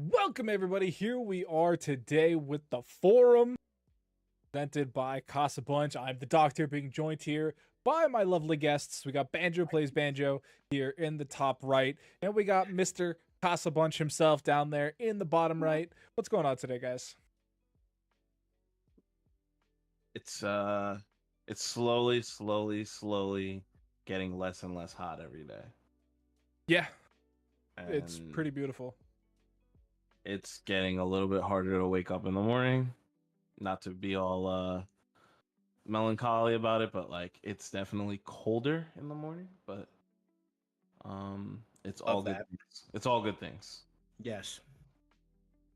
Welcome everybody. Here we are today with the forum presented by Casabunch. I'm the Doctor, being joined here by my lovely guests. We got Banjo Plays Banjo here in the top right, and we got Mr. Casabunch himself down there in the bottom right. What's going on today, guys? It's slowly getting less and less hot every day. Yeah, And it's pretty beautiful. It's getting a little bit harder to wake up in the morning. Not to be all melancholy about it, but like it's definitely colder in the morning. But it's all good. It's all good things. Yes.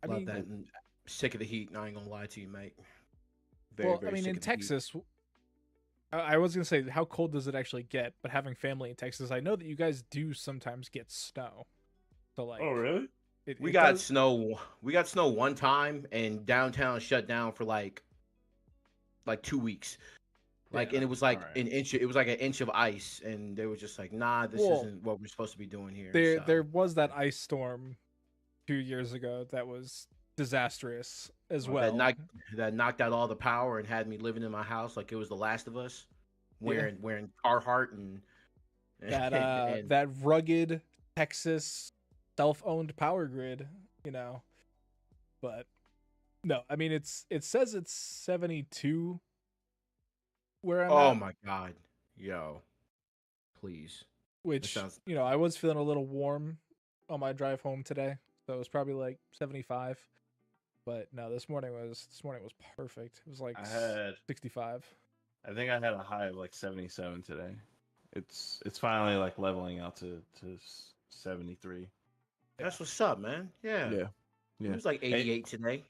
I Love mean, that. And sick of the heat. I ain't gonna lie to you, mate. In Texas, I was gonna say, how cold does it actually get? But having family in Texas, I know that you guys do sometimes get snow. So like, oh really? We got snow. We got snow one time, and downtown shut down for like 2 weeks. And it was like an inch. It was like an inch of ice, and they were just like, "Nah, this isn't what we're supposed to be doing here." There was that ice storm 2 years ago that was disastrous as well. That knocked out all the power and had me living in my house like it was The Last of Us, wearing Carhartt and that rugged Texas self-owned power grid, But no, I mean it says it's 72 where I'm at. Oh my god, yo, please. Which I was feeling a little warm on my drive home today, so it was probably like 75. But no, this morning was perfect. It was like 65. I think I had a high of like 77 today. It's finally like leveling out to 73. That's what's up, man. Yeah. It was like 88 today.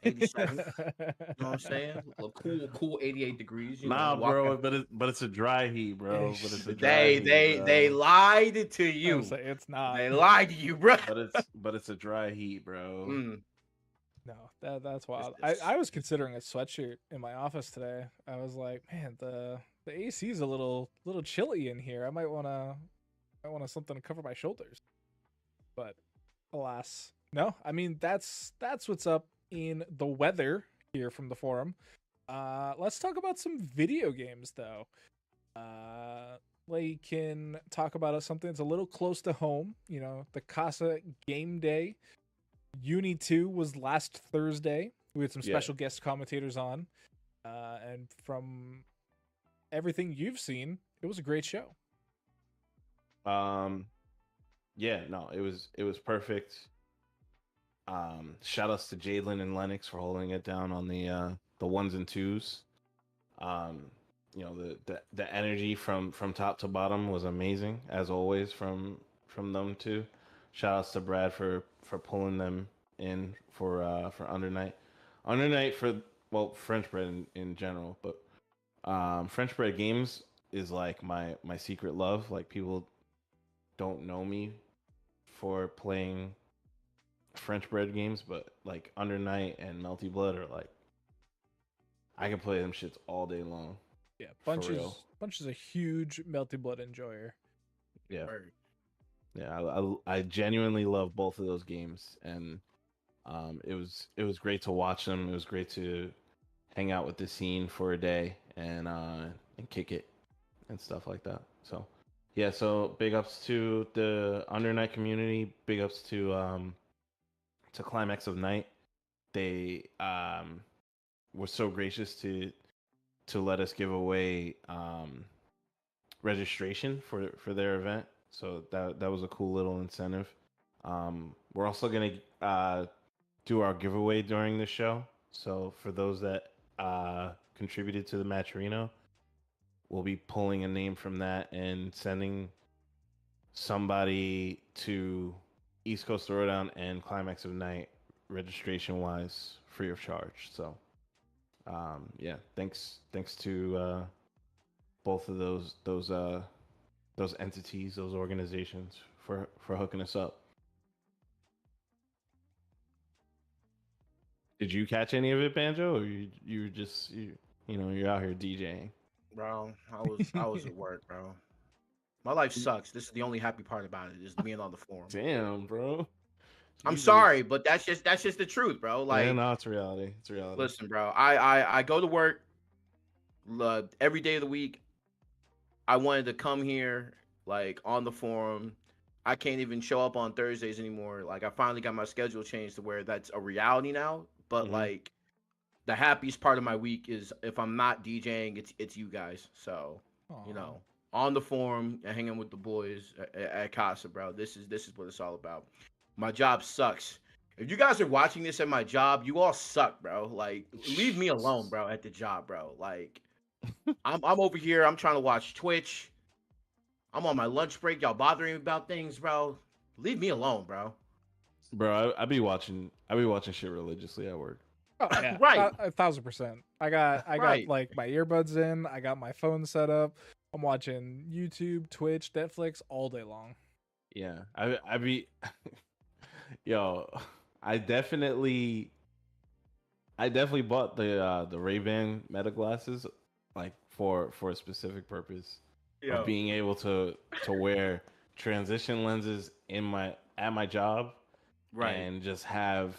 87. You know what I'm saying? A cool 88 degrees. Bro, but it's a dry heat, bro. But it's a dry heat, they lied to you. It's not. They lied to you, bro. But it's a dry heat, bro. No, that's wild. I was considering a sweatshirt in my office today. I was like, man, the AC is a little chilly in here. I might wanna something to cover my shoulders. But alas, no. I mean, that's what's up in the weather here from the forum. Let's talk about some video games though. We can talk about something that's a little close to home. The Casa GameDay Uni 2 was last Thursday. We had some special guest commentators on, and from everything you've seen, it was a great show. It was perfect. Shout outs to Jadlin and Lennox for holding it down on the ones and twos. The energy from top to bottom was amazing as always from them two. Shout outs to Brad for pulling them in for Under Night for French Bread in general, but French Bread Games is like my secret love. Like, people don't know me for playing French Bread games, but like Under Night and Melty Blood are like, I can play them shits all day long. Yeah, Bunch is a huge Melty Blood enjoyer. Yeah. I genuinely love both of those games, and it was great to watch them. It was great to hang out with the scene for a day and kick it and stuff like that. So yeah, so big ups to the Under Night community. Big ups to Climax of Night. They were so gracious to let us give away registration for their event. So that was a cool little incentive. We're also gonna do our giveaway during the show. So for those that contributed to the Matcherino, we'll be pulling a name from that and sending somebody to East Coast Throwdown and Climax of Night registration wise free of charge. So thanks to both of those entities, those organizations for hooking us up. Did you catch any of it, Banjo, or you were just you're out here DJing? Bro, I was at work, bro. My life sucks. This is the only happy part about it, is being on the forum. Damn, bro. I'm sorry, but that's just the truth, bro. Like, yeah, no, it's reality. It's reality. listen, bro. I go to work every day of the week. I wanted to come here, like, on the forum. I can't even show up on Thursdays anymore. Like, I finally got my schedule changed to where that's a reality now. But like, the happiest part of my week is if I'm not DJing, it's you guys. So Aw. you know, on the forum and hanging with the boys at Casa, bro. This is what it's all about. My job sucks. If you guys are watching this at my job, you all suck, bro. Like, leave me alone, bro, at the job, bro. Like, I'm over here. I'm trying to watch Twitch. I'm on my lunch break. Y'all bothering me about things, bro. Leave me alone, bro. Bro, I be watching shit religiously at work. Oh yeah, Right. 1,000%. I got Right. like my earbuds in. I got my phone set up. I'm watching YouTube, Twitch, Netflix all day long. Yeah, I be, yo, I definitely bought the Ray-Ban Meta glasses, like for a specific purpose of being able to wear transition lenses at my job, Right. and just have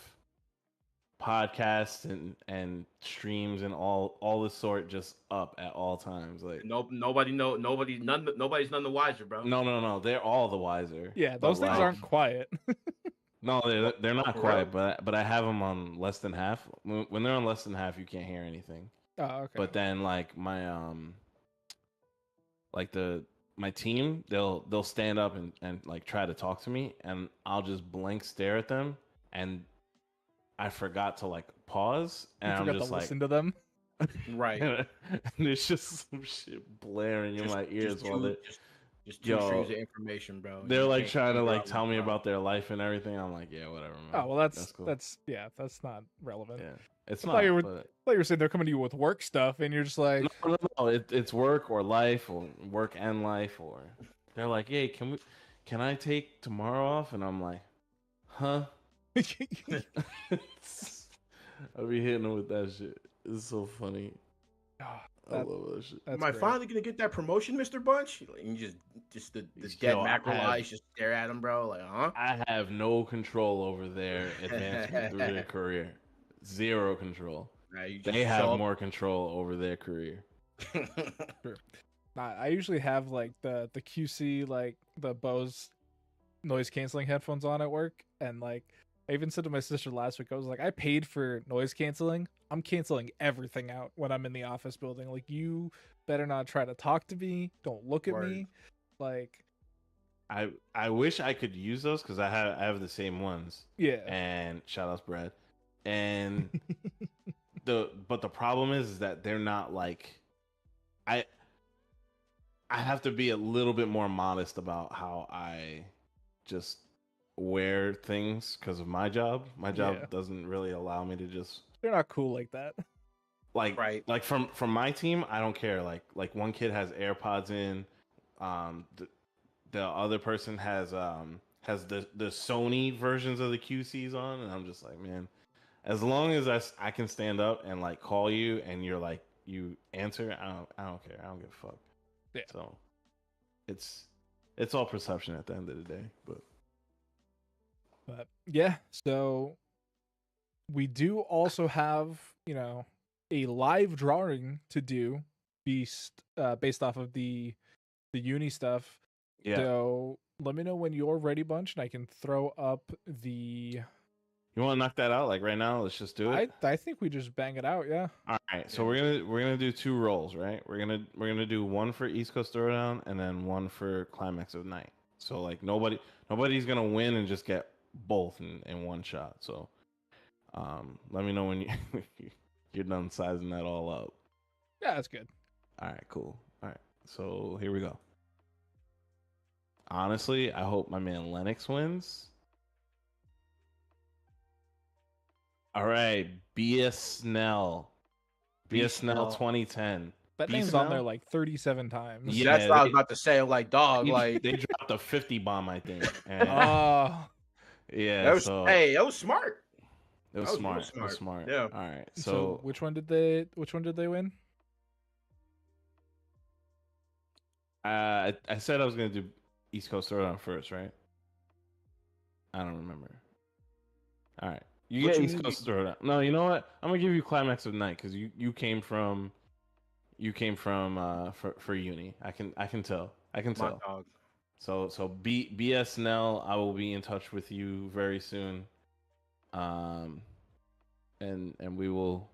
podcasts and streams and all this sort just up at all times. Like, Nobody's none the wiser, bro. no, they're all the wiser. Yeah, But, those things like, aren't quiet. no, they're not For quiet, real? but I have them on less than half. When they're on less than half, you can't hear anything. Oh, okay. But then, like, my like my team, they'll stand up and like try to talk to me, and I'll just blank stare at them, and I forgot to like pause, and you I'm forgot just to like, listen to them. Right. and there's just some shit blaring in my ears while they. Just two streams of information, bro. They're You like can't trying to figure like out tell what's me wrong. about their life and everything. I'm like, yeah, whatever, man. Oh well, cool. that's not relevant. Yeah, it's I not. thought you were But... thought you were saying they're coming to you with work stuff, and you're just like, No. It's work or life, or work and life, or they're like, hey, can I take tomorrow off? And I'm like, huh? I'll be hitting them with that shit. It's so funny. I love that shit. Am I finally gonna get that promotion, Mr. Bunch? And you just the dead mackerel eyes just stare at him, bro. Like, huh? I have no control over their advancement through their career. Zero control. They have more control over their career. Sure. I usually have like the QC, like the Bose noise canceling headphones on at work, and like I even said to my sister last week, I was like, I paid for noise canceling. I'm canceling everything out when I'm in the office building. Like, you better not try to talk to me. Don't look at me. Like, I wish I could use those because I have the same ones. Yeah. And shout out to Brad. And but the problem is that they're not like, I have to be a little bit more modest about how I just wear things because of my job. My job doesn't really allow me to just. They're not cool like that. Like, like from my team, I don't care. Like one kid has AirPods in, the other person has the Sony versions of the QCs on, and I'm just like, man, as long as I can stand up and like call you and you're like, you answer, I don't care. I don't give a fuck. Yeah. So it's all perception at the end of the day, but yeah, so we do also have, a live drawing to do based off of the uni stuff. Yeah. So let me know when you're ready, Bunch, and I can throw up the. You want to knock that out like right now? Let's just do it. I think we just bang it out, yeah. All right, so we're gonna do 2 rolls, right? We're gonna do one for East Coast Throwdown and then one for Climax of Night. So like nobody's gonna win and just get both in one shot. So let me know when you're done sizing that all up. Yeah, that's good. All right, cool. All right, so here we go. Honestly, I hope my man Lennox wins. All right, BS Snell. BS Snell 2010. That name's on there like 37 times. Yeah, that's what I was about to say. I'm like, dog, like they dropped a 50 bomb, I think. And, yeah, that was smart. It was smart. It was smart. Yeah. All right. So which one did they win? I said I was gonna do East Coast Throwdown first, right? I don't remember. All right. You What get you East mean Coast Throwdown. No, you know what? I'm gonna give you Climax of Night because you came from for uni. I can tell. I can My tell. dog. So BSNL, I will be in touch with you very soon. Um, and we will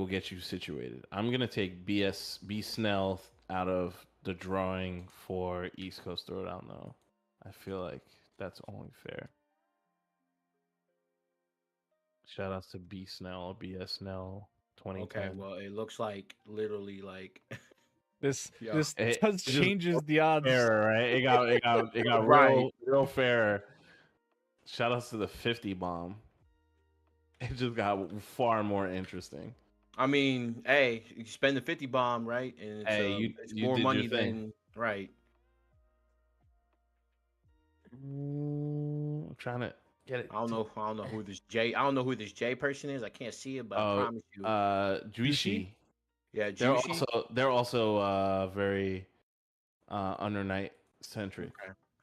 get you situated. I'm gonna take B Snell out of the drawing for East Coast Throwdown though. I feel like that's only fair. Shout outs to B Snell, BS Snell, 2010. Okay, well, it looks like literally like This yeah. this It does just changes the odds. fair, right? It got Right. real fair. Shout outs to the 50 bomb. It just got far more interesting. I mean, hey, you spend the 50 bomb, right? And it's Hey, it's you more did money your thing. than right. I'm trying to get it. I don't know who this J. I don't know who this J person is. I can't see it, but I promise you. Juicy. Yeah, They're Juicy. also very under night centric.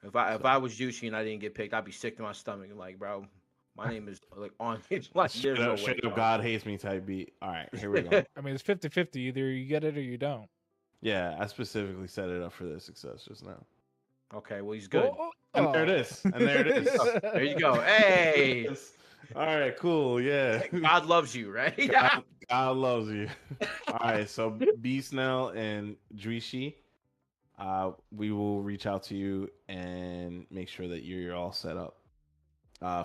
Okay. If I was Juicy and I didn't get picked, I'd be sick to my stomach. Like, bro, my name is like on it. Like, there's no way. Straight up God hates me type beat. All right, here we go. I mean, it's 50-50. Either you get it or you don't. Yeah, I specifically set it up for this success just now. Okay, well, he's good. And there it is. And there it is. There you go. Hey. All right, cool. Yeah. God loves you, right? God loves you. All right, so B Snell and Juicy, we will reach out to you and make sure that you're all set up.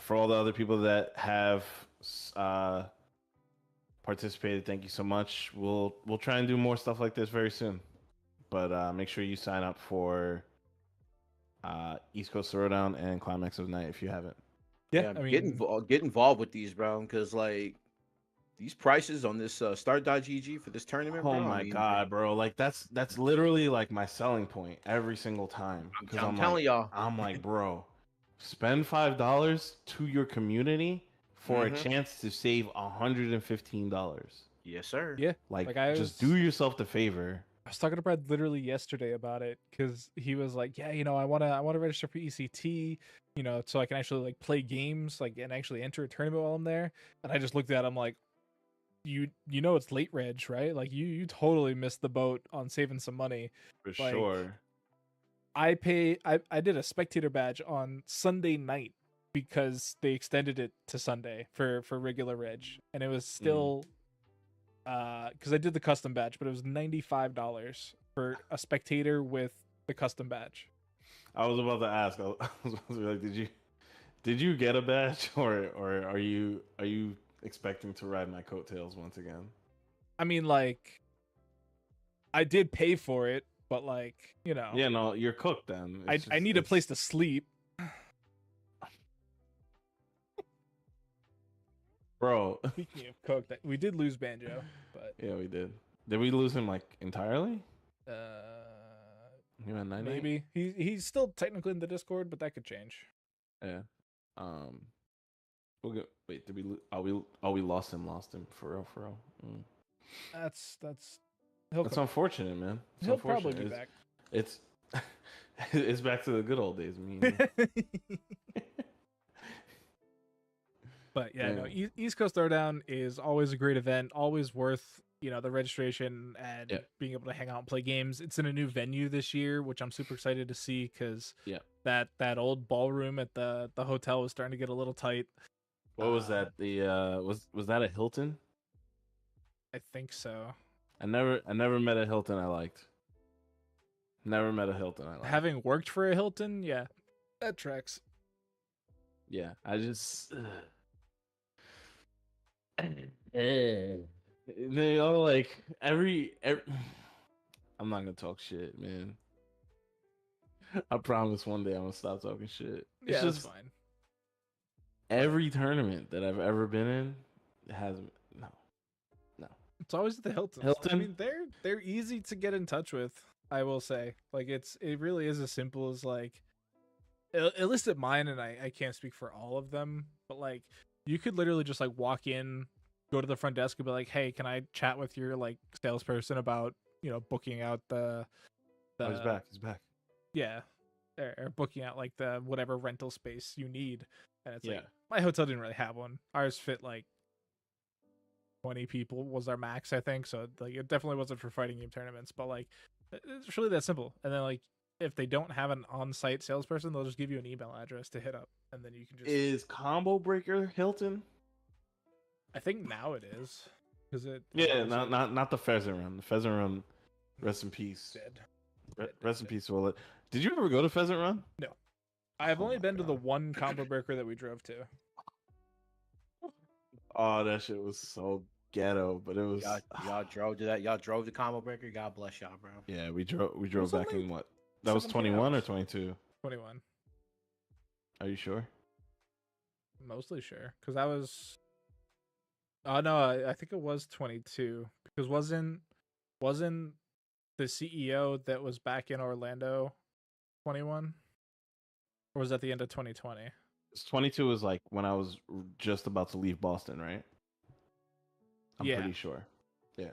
For all the other people that have participated, thank you so much. We'll try and do more stuff like this very soon. But make sure you sign up for East Coast Throwdown and Climax of Night if you haven't. Yeah, I mean, get involved with these, bro, because like these prices on this start.gg for this tournament, bro. Oh my god, bro! Like that's literally like my selling point every single time. I'm telling y'all, I'm like, bro, spend $5 to your community for a chance to save $115. Yes, sir. yeah. Like just do yourself the favor. I was talking to Brad literally yesterday about it because he was like, "Yeah, I wanna register for ECT, so I can actually like play games, like and actually enter a tournament while I'm there." And I just looked at him like, "You know it's late reg, right? Like you totally missed the boat on saving some money." For like, sure. I did a spectator badge on Sunday night because they extended it to Sunday for regular reg, and it was still. Because I did the custom badge, but it was $95 for a spectator with the custom badge. I was about to ask. I was about to be like, did you get a badge, or are you expecting to ride my coattails once again? I mean, like, I did pay for it, but like, Yeah, no, you're cooked then. I need a place to sleep. Bro. Speaking of cooked, we did lose Banjo, but yeah, we did. Did we lose him like entirely? He went 90? Maybe he's still technically in the Discord, but that could change. Yeah. We'll go. Wait, did we? We lost him. Lost him for real. Mm. That's unfortunate, man. He'll probably be back. It's it's back to the good old days. But yeah, no, East Coast Throwdown is always a great event, always worth, the registration and being able to hang out and play games. It's in a new venue this year, which I'm super excited to see because that old ballroom at the hotel was starting to get a little tight. What was that? The was that a Hilton? I think so. I never met a Hilton I liked. Never met a Hilton I liked. Having worked for a Hilton, yeah, that tracks. Yeah, I just they all like every I'm not gonna talk shit, man. I promise one day I'm gonna stop talking shit. It's just fine. Every tournament that I've ever been in has no. It's always the Hilton. I mean, they're easy to get in touch with. I will say, like it really is as simple as like, at least at mine, and I can't speak for all of them, but like you could literally just like walk in, go to the front desk and be like, "Hey, can I chat with your like salesperson about booking out the Oh, he's back. Yeah, or booking out like the whatever rental space you need." And it's like my hotel didn't really have one. Ours fit like 20 people was our max, I think. So like it definitely wasn't for fighting game tournaments, but like it's really that simple. And then like if they don't have an on-site salesperson, they'll just give you an email address to hit up, and then you can just. Is Combo Breaker Hilton? I think now it is. Is it? Yeah, not the Pheasant Run. The Pheasant Run, rest in peace. Rest in peace, Willet. Did you ever go to Pheasant Run? No, I've only been to the one Combo Breaker that we drove to. Oh, that shit was so ghetto, but it was. Y'all drove to that. Y'all drove the Combo Breaker. God bless y'all, bro. Yeah, we drove back in what? That was 21 or 22. 21. Are you sure? Mostly sure, because I was. Oh no, I think it was 22. Because wasn't the CEO that was back in Orlando 21? Or was that the end of 2020? 22 was like when I was just about to leave Boston, right? I'm pretty sure. Yeah.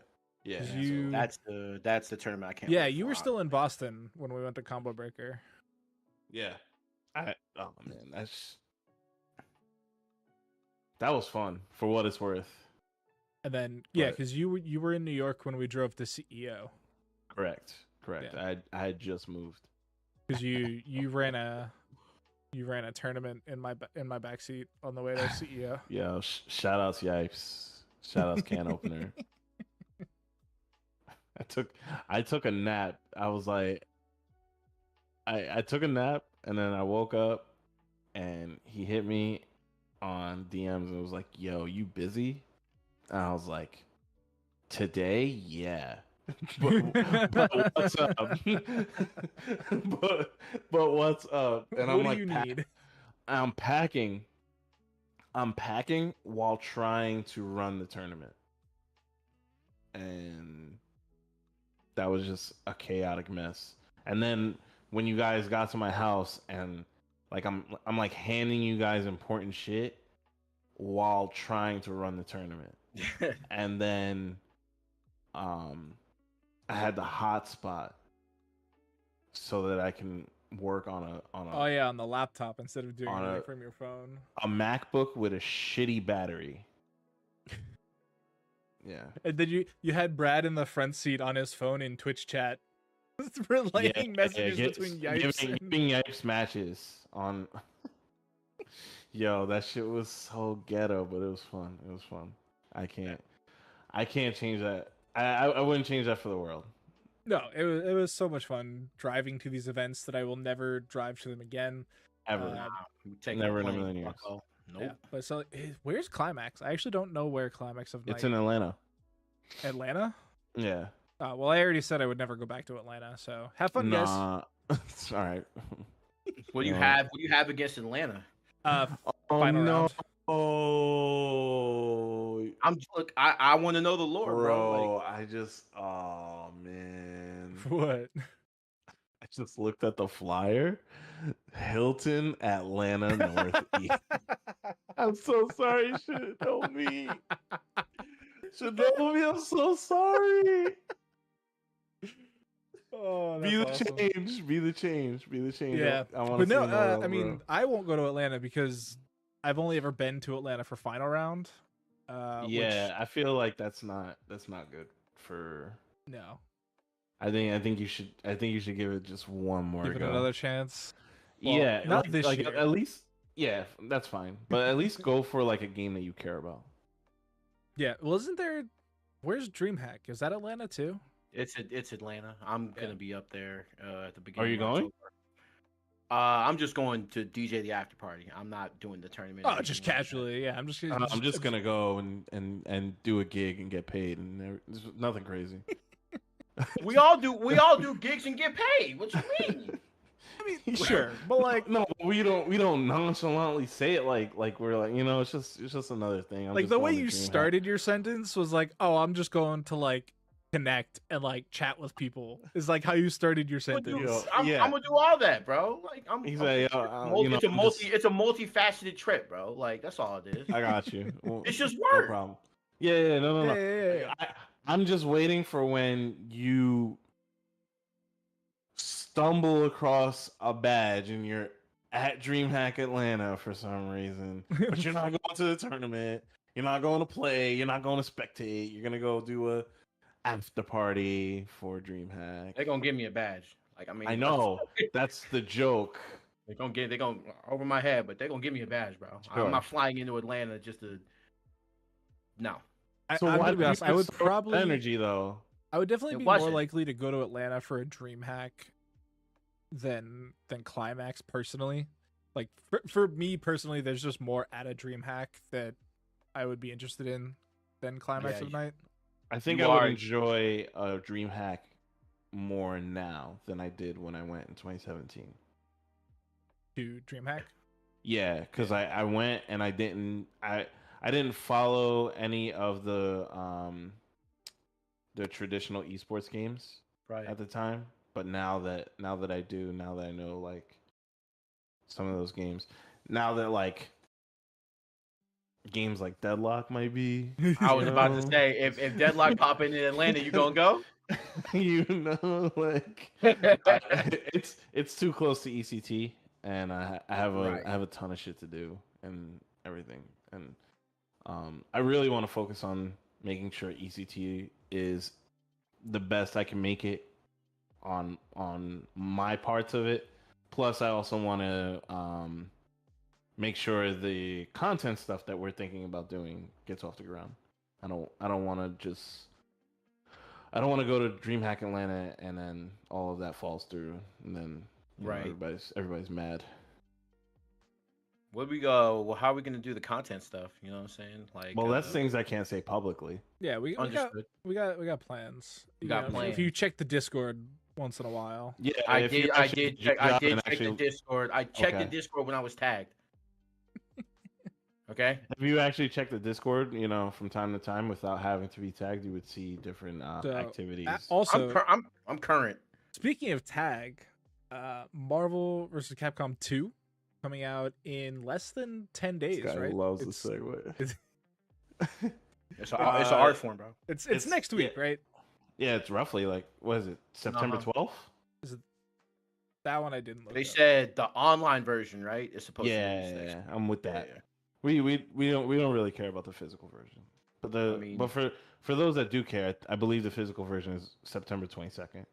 Yeah. You... So that's the tournament I can't. Yeah, you were still in Boston when we went to Combo Breaker. Yeah. Oh man, that was fun for what it's worth. And then because you were in New York when we drove to CEO. Correct. Yeah. I had just moved. Because you ran a tournament in my backseat on the way to CEO. Yeah, shout outs Yipes. Shout outs Can Opener. I took a nap. I was like I took a nap and then I woke up and he hit me on DMs and was like, "Yo, you busy?" And I was like, "Today, yeah." but what's up? but what's up? And I'm like, I'm packing while trying to run the tournament, and that was just a chaotic mess. And then when you guys got to my house, and like I'm like handing you guys important shit while trying to run the tournament, and then I had the hotspot so that I can work on a on the laptop instead of doing it from your phone. A MacBook with a shitty battery. Yeah. And then you had Brad in the front seat on his phone in Twitch chat relaying messages between Yipes. Giving Yipes matches on. Yo, that shit was so ghetto, but it was fun. It was fun. I can't change that. I wouldn't change that for the world. No, it was so much fun driving to these events that I will never drive to them again. Ever. Never in a million years. Nope. Yeah, but so where's Climax? I actually don't know where Climax of Night. It's in Atlanta. Atlanta? Yeah. Well, I already said I would never go back to Atlanta, so have fun, guys. It's all right. What do you have? What do you have against Atlanta? Final round. Oh, I want to know the lore, bro. Like, oh man. What? I just looked at the flyer. Hilton, Atlanta, Northeast. I'm so sorry. You should have told me. Should have told me. I'm so sorry. Oh, be the awesome. Change. Be the change. Be the change. Yeah, but no. I mean, I won't go to Atlanta because I've only ever been to Atlanta for final round. I feel like that's not good for. No. I think you should give it just one more. Give it another chance. Well, not this year. At least, that's fine. But at least go for like a game that you care about. Yeah. Well, isn't there? Where's DreamHack? Is that Atlanta too? It's Atlanta. I'm gonna be up there at the beginning. Are you going? I'm just going to DJ the after party. I'm not doing the tournament. Oh, just casually. Yeah, I'm just gonna go and do a gig and get paid, and there's nothing crazy. We all do gigs and get paid. What you mean? I mean, sure, but like, no, we don't nonchalantly say it like we're like, it's just another thing. Like the way you started your sentence was like, oh, I'm just going to like connect and like chat with people is like how you started your sentence. I'm gonna do all that, bro. Like it's a multifaceted trip, bro. Like that's all it is. I got you. Well, it's just work. No problem. Yeah, no. Yeah. I'm just waiting for when you stumble across a badge and you're at DreamHack Atlanta for some reason, but you're not going to the tournament. You're not going to play. You're not going to spectate. You're gonna go do a after party for DreamHack. They're gonna give me a badge. Like, I mean, I know that's the joke. they're gonna over my head, but they're gonna give me a badge, bro. Sure. I'm not flying into Atlanta just to. No. So I'm why gonna be honest, I would probably energy though. I would definitely It be wasn't. more likely to go to Atlanta for a DreamHack than Climax personally. Like for me personally, there's just more at a DreamHack that I would be interested in than Climax Yeah, of Night. I think I would enjoy a DreamHack more now than I did when I went in 2017. To DreamHack? Yeah, because I went and I didn't follow any of the traditional esports games at the time. But now that I do, now that I know like some of those games, now that like games like Deadlock might be. I was about to say, if Deadlock pop in Atlanta, you gonna go? Like it's too close to ECT, and I have a ton of shit to do and everything, and I really want to focus on making sure ECT is the best I can make it on my parts of it. Plus, I also want to make sure the content stuff that we're thinking about doing gets off the ground. I don't want to go to DreamHack Atlanta and then all of that falls through, and then you know, everybody's mad. Where we go? Well, how are we gonna do the content stuff? You know what I'm saying? Like, well, that's things I can't say publicly. Yeah, we got plans. We got plans. If you check the Discord once in a while. Yeah, I did check the Discord. I checked the Discord when I was tagged. Okay. If you actually check the Discord, you know, from time to time without having to be tagged, you would see different activities. Also, I'm current. Speaking of tag, Marvel vs. Capcom 2 coming out in less than 10 days, this guy right? loves the segue. It's an art form, bro. It's next week, right? Yeah, it's roughly like, what is it, September 12th? Is it that one? I didn't look. They said the online version, right? It's supposed to be Yeah, I'm with that. Yeah. We don't really care about the physical version, but but for those that do care, I believe the physical version is September 22nd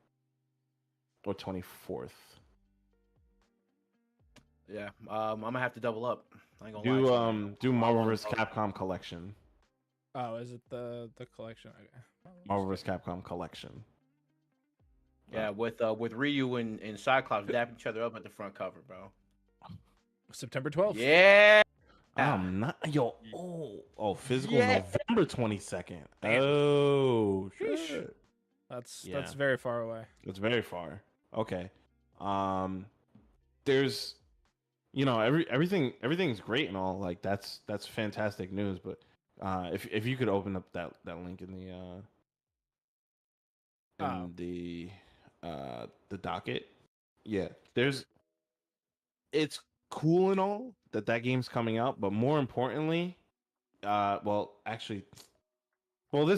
or 24th. Yeah, I'm gonna have to double up. I ain't gonna lie. Do Marvel vs. Capcom collection. Oh, is it the collection? Okay. Marvel vs. Capcom collection. Yeah, with Ryu and Cyclops dapping each other up at the front cover, bro. September 12th. Yeah. I'm not physical November 22nd. Oh shit. That's very far away. It's very far. Okay. There's everything's great and all, like that's fantastic news, but if you could open up that link in the docket. Yeah. It's cool and all that game's coming out, but more importantly, this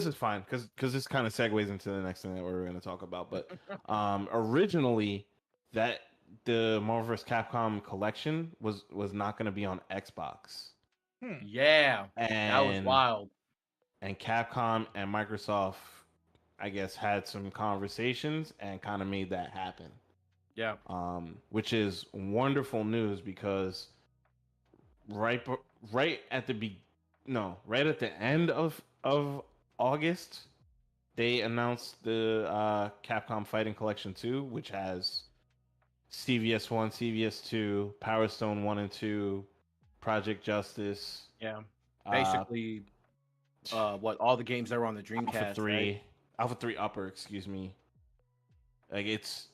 is fine because this kind of segues into the next thing that we're going to talk about. But originally, that the Marvel vs. Capcom collection was not going to be on Xbox. Yeah, that was wild. And Capcom and Microsoft, I guess, had some conversations and kind of made that happen. Yeah. Which is wonderful news because right at the end of August, they announced the Capcom Fighting Collection 2, which has CVS 1, CVS 2, Power Stone 1 and 2, Project Justice. Yeah. Basically, all the games that were on the Dreamcast. Alpha 3, right? Alpha 3 Upper, excuse me. Like it's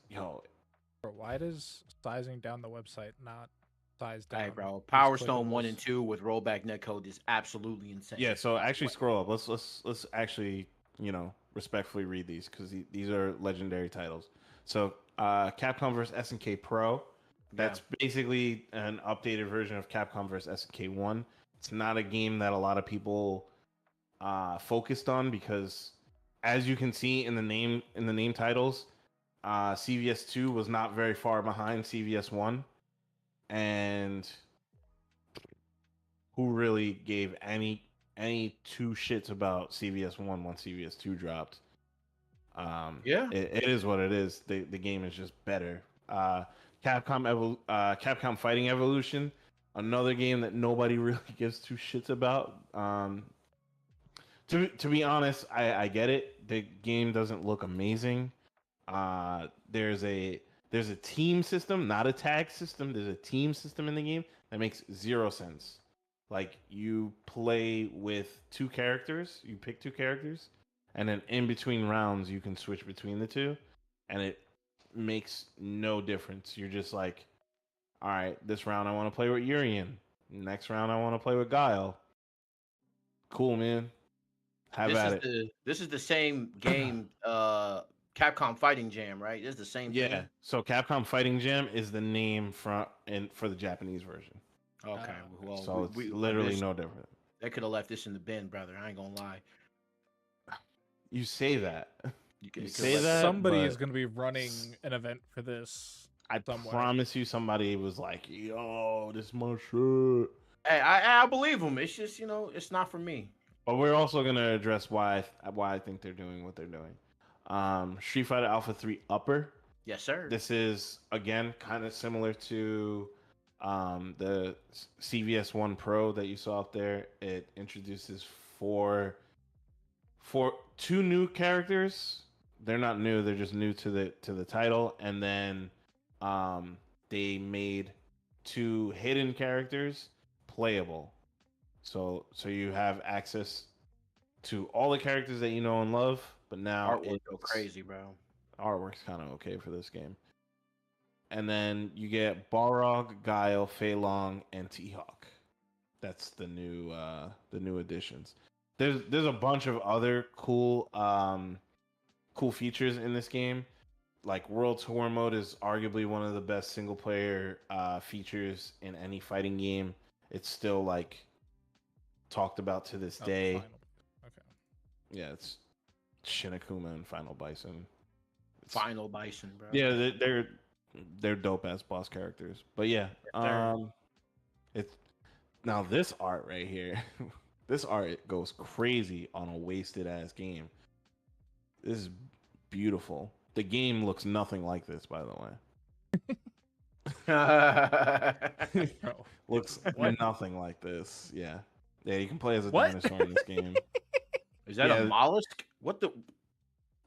Why does sizing down the website not size down? Hey, bro, Power Stone 1 and 2 with rollback netcode is absolutely insane. Yeah, so actually scroll up. Let's actually, respectfully read these because these are legendary titles. So, Capcom vs. SNK Pro. That's basically an updated version of Capcom vs. SNK 1. It's not a game that a lot of people focused on because, as you can see in the name titles, CVS 2 was not very far behind CVS 1, and who really gave any two shits about CVS1 once CVS2 dropped. Yeah. It is what it is. The game is just better. Capcom Fighting Evolution, another game that nobody really gives two shits about. To be honest, I get it. The game doesn't look amazing. There's a team system, not a tag system. There's a team system in the game that makes zero sense. Like, you play with two characters, you pick two characters, and then in between rounds you can switch between the two, and it makes no difference. You're just like, all right, this round I want to play with Urian. Next round I want to play with Guile. Cool, man. This is the same game, Capcom Fighting Jam, right? This is the same Yeah. thing. So Capcom Fighting Jam is the name for the Japanese version. Okay. Well, so it's literally no different. They could have left this in the bin, brother. I ain't gonna lie. You say that. You say that. Somebody is going to be running an event for this. I somewhere. promise you, somebody was like, "Yo, this is my shit." Hey, I believe them. It's just, it's not for me. But we're also gonna address why I think they're doing what they're doing. Street Fighter Alpha 3 Upper. Yes, sir. This is again kind of similar to the CVS1 Pro that you saw up there. It introduces two new characters. They're not new, they're just new to the title. And then they made two hidden characters playable. So you have access to all the characters that you know and love, but now artwork go crazy, bro. Artwork's kind of okay for this game. And then you get Balrog, Guile, Fei Long, and T-Hawk. That's the new additions. There's a bunch of other cool features in this game. Like, World Tour mode is arguably one of the best single player features in any fighting game. It's still like talked about to this day. Okay. Yeah, it's Shinakuma and Final Bison. Final Bison, bro. Yeah, they're dope ass boss characters. But yeah, it's now this art right here. This art goes crazy on a wasted ass game. This is beautiful. The game looks nothing like this, by the way. Looks nothing like this. Yeah. Yeah, you can play as a dinosaur in this game. Is that a mollusk? What the?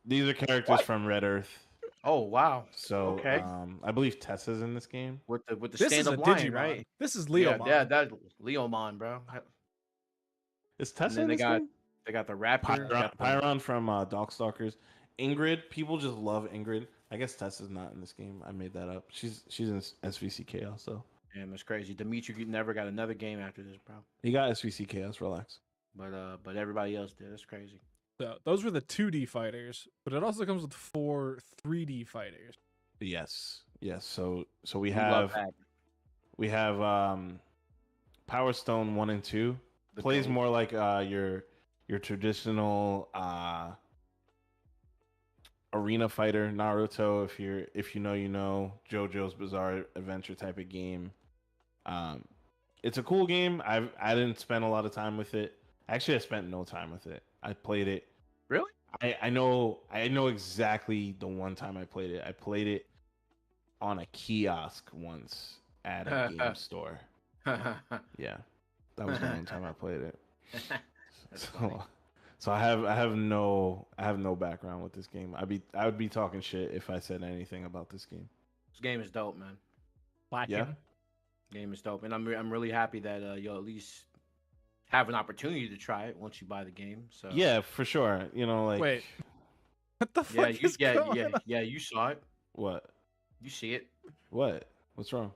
These are characters from Red Earth. Oh wow! So okay. I believe Tessa's in this game. With the stand up line, right? This is Leomon. Yeah, that's Leomon, bro. Is Tessa in this game? They got the rapper. Pyron from Darkstalkers. Ingrid, people just love Ingrid. I guess Tessa's not in this game. I made that up. She's in SVC Chaos, so. Damn, that's crazy. Dimitri never got another game after this, bro. He got SVC Chaos. Relax. But everybody else did. That's crazy. So those were the 2D fighters, but it also comes with 4 3D fighters. Yes. So we have Power Stone 1 and 2. Plays more like your traditional arena fighter Naruto. If you know JoJo's Bizarre Adventure type of game. It's a cool game. I didn't spend a lot of time with it. Actually, I spent no time with it. I played it. Really? I know exactly the one time I played it. I played it on a kiosk once at a game store. Yeah, that was the one time I played it. So I have no background with this game. I would be talking shit if I said anything about this game. This game is dope, man. Yeah. Game is dope, and I'm really happy that you'll at least have an opportunity to try it once you buy the game. So yeah, for sure. Like, wait, what the fuck is going on? Yeah, you saw it. What? You see it? What? What's wrong?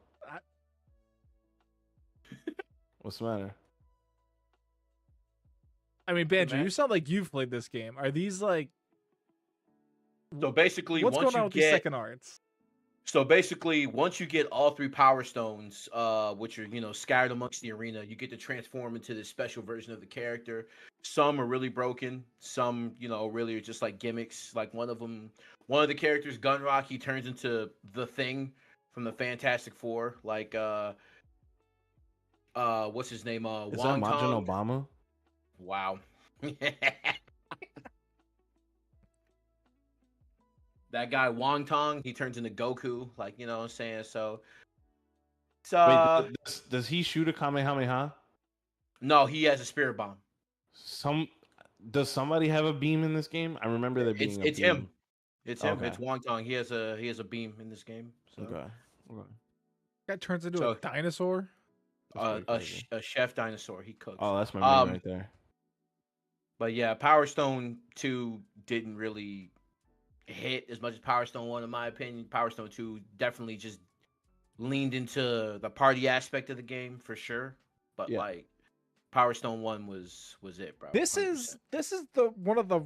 What's the matter? I mean, Banjo, you sound like you've played this game. Are these like? So basically, what's going on with these second arts? So basically, once you get all 3 Power Stones, which are scattered amongst the arena, you get to transform into this special version of the character. Some are really broken. Some, really are just like gimmicks. Like one of the characters, Gunrock, he turns into the Thing from the Fantastic Four. Like what's his name? Is Wong that Majin Tong. Obama? Wow. That guy Wong Tong, he turns into Goku, like, you know what I'm saying? So Wait, does he shoot a Kamehameha? no, he has a spirit bomb. Does somebody have a beam in this game? I remember there being a It's beam. him. It's him. Okay. It's Wong Tong. He has a beam in this game. So. Okay. Guy turns into a dinosaur. A chef dinosaur. He cooks. Oh, that's my man right there. But yeah, Power Stone 2 didn't really hit as much as Power Stone 1, in my opinion. Power Stone 2 definitely just leaned into the party aspect of the game for sure. But like Power Stone 1 was it, bro. This 100%. is the one of the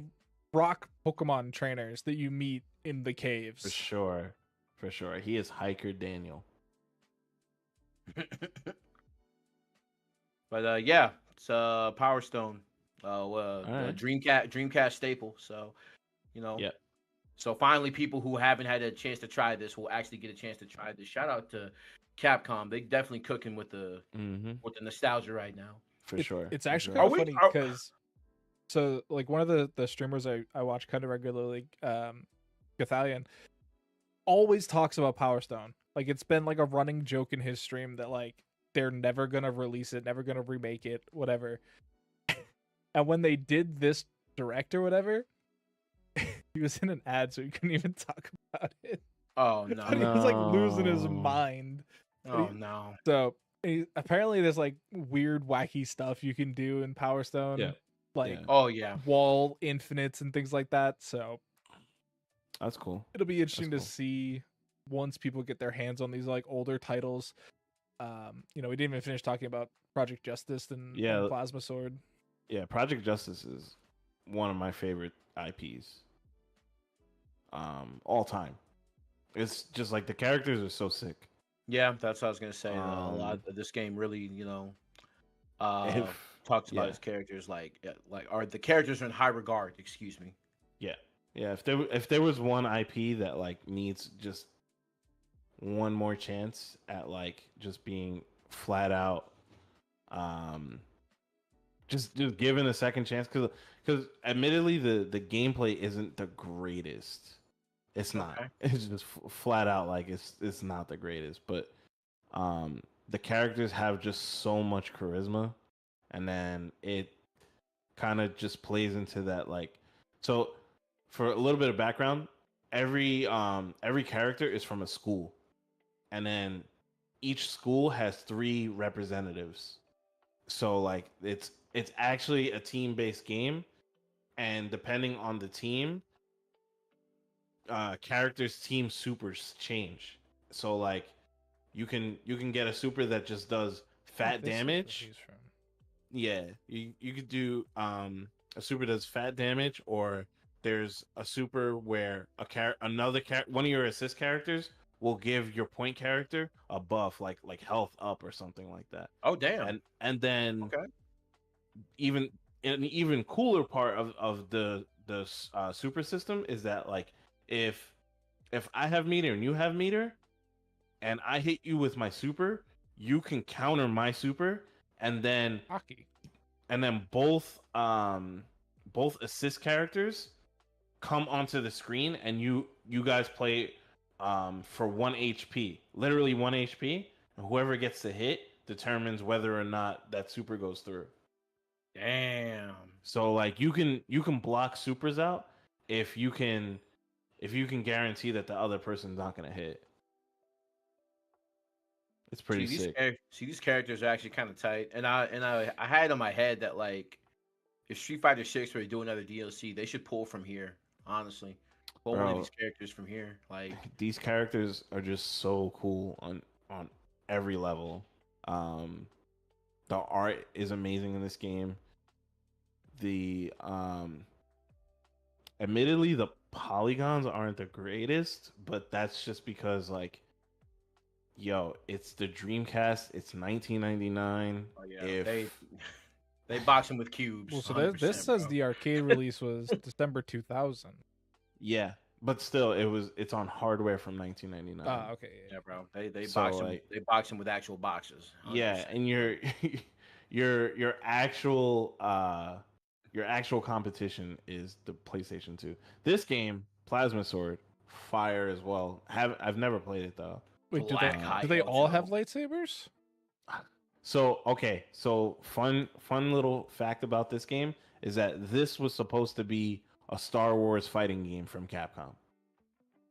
rock Pokemon trainers that you meet in the caves. For sure. He is Hiker Daniel. But yeah, it's Power Stone. Dreamcast staple. So, you know. Yeah. So finally, people who haven't had a chance to try this will actually get a chance to try this. Shout out to Capcom. They definitely cooking with the nostalgia right now. For sure. It's actually kind of funny because so like one of the streamers I watch kind of regularly, Gathalion, always talks about Power Stone. Like it's been like a running joke in his stream that like they're never gonna release it, never gonna remake it, whatever. And when they did this direct or whatever, he was in an ad, so he couldn't even talk about it. Oh no! He was like losing his mind. Oh no! So apparently, there's like weird, wacky stuff you can do in Power Stone. Yeah. Like wall infinites and things like that. So that's cool. It'll be interesting to see once people get their hands on these like older titles. You know, we didn't even finish talking about Project Justice and Plasma Sword. Yeah, Project Justice is one of my favorite IPs. All time. It's just like the characters are so sick. Yeah, that's what I was gonna say. A lot of this game really, you know, talks about its characters like or the characters are in high regard. Excuse me. Yeah. If there was one IP that like needs just one more chance at like just being flat out, just given a second chance, because admittedly the gameplay isn't the greatest. It's not. Okay. It's just flat out like it's not the greatest, but the characters have just so much charisma, and then it kind of just plays into that like. So for a little bit of background, every character is from a school, and then each school has 3 representatives. So like it's actually a team-based game, and depending on the team, characters' team supers change. So like you can get a super that just does fat damage. Yeah, you could do a super does fat damage, or there's a super where one of your assist characters will give your point character a buff, like health up or something like that. Oh damn! And then even an even cooler part of the super system is that like if I have meter and you have meter, and I hit you with my super, you can counter my super, and then both assist characters come onto the screen, and you guys play for 1 HP, literally 1 HP, and whoever gets the hit determines whether or not that super goes through. Damn. So like you can block supers out if you can guarantee that the other person's not gonna hit. It's pretty sick. These characters are actually kind of tight, and I had in my head that like if Street Fighter 6 were to do another DLC, they should pull from here. Honestly, pull one of these characters from here. Like these characters are just so cool on every level. The art is amazing in this game. The admittedly the polygons aren't the greatest, but that's just because like it's the Dreamcast, it's 1999. Oh, yeah. They box them with cubes. Well, so this says the arcade release was December 2000. Yeah, but still, it's on hardware from 1999. Ah, okay. Yeah, bro. They So, box him. like- They box him with actual boxes. 100%. Yeah, and your actual competition is the PlayStation 2. This game, Plasma Sword, fire as well. I've never played it though. Wait, do Black they Eye do they all Eljo. have lightsabers? So fun little fact about this game is that this was supposed to be a Star Wars fighting game from Capcom.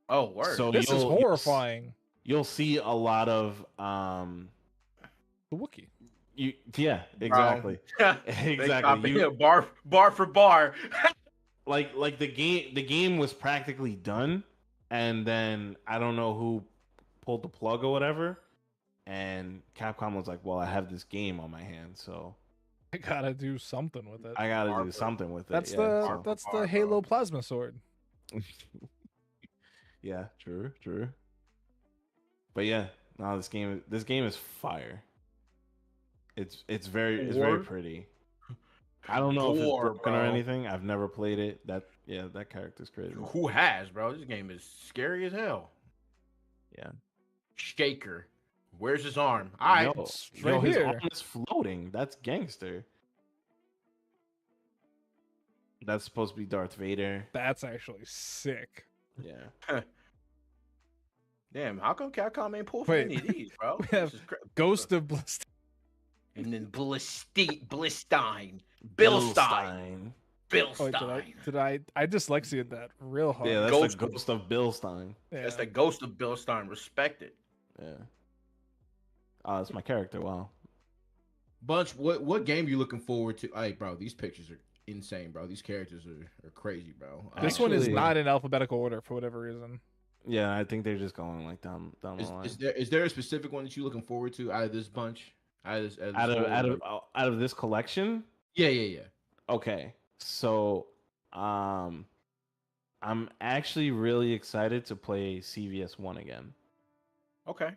Oh, word. So This is horrifying. You'll see a lot of The Wookiee. yeah, exactly. Exactly. Bar for bar. like the game was practically done, and then I don't know who pulled the plug or whatever, and Capcom was like, well, I have this game on my hands, so I gotta do something with it. I gotta do something with it. That's yeah, the Halo plasma sword. Yeah, true. But yeah, no, this game is fire. It's very pretty. I don't know if it's broken or anything. I've never played it. That character's crazy. Who has, bro? This game is scary as hell. Yeah. Shaker. Where's his arm? All right. Right his here. arm is floating. That's gangster. That's supposed to be Darth Vader. That's actually sick. Yeah. Damn, how come Capcom ain't pulled for any of these, bro? We have Ghost of Bliss. And then Bilstein. Billstein. Oh, did I dyslexia that real hard. Yeah, that's the Ghost of Billstein. Yeah. That's the Ghost of Billstein. Respect it. Yeah. Oh, that's my character. Wow. Bunch, what game you looking forward to? Hey, bro, these pictures are insane, bro. These characters are crazy, bro. This one is not in alphabetical order for whatever reason. Yeah, I think they're just going like down the line. Is there a specific one that you looking forward to out of this bunch? Out of this collection? Yeah. Okay. So, I'm actually really excited to play CVS1 again. Okay.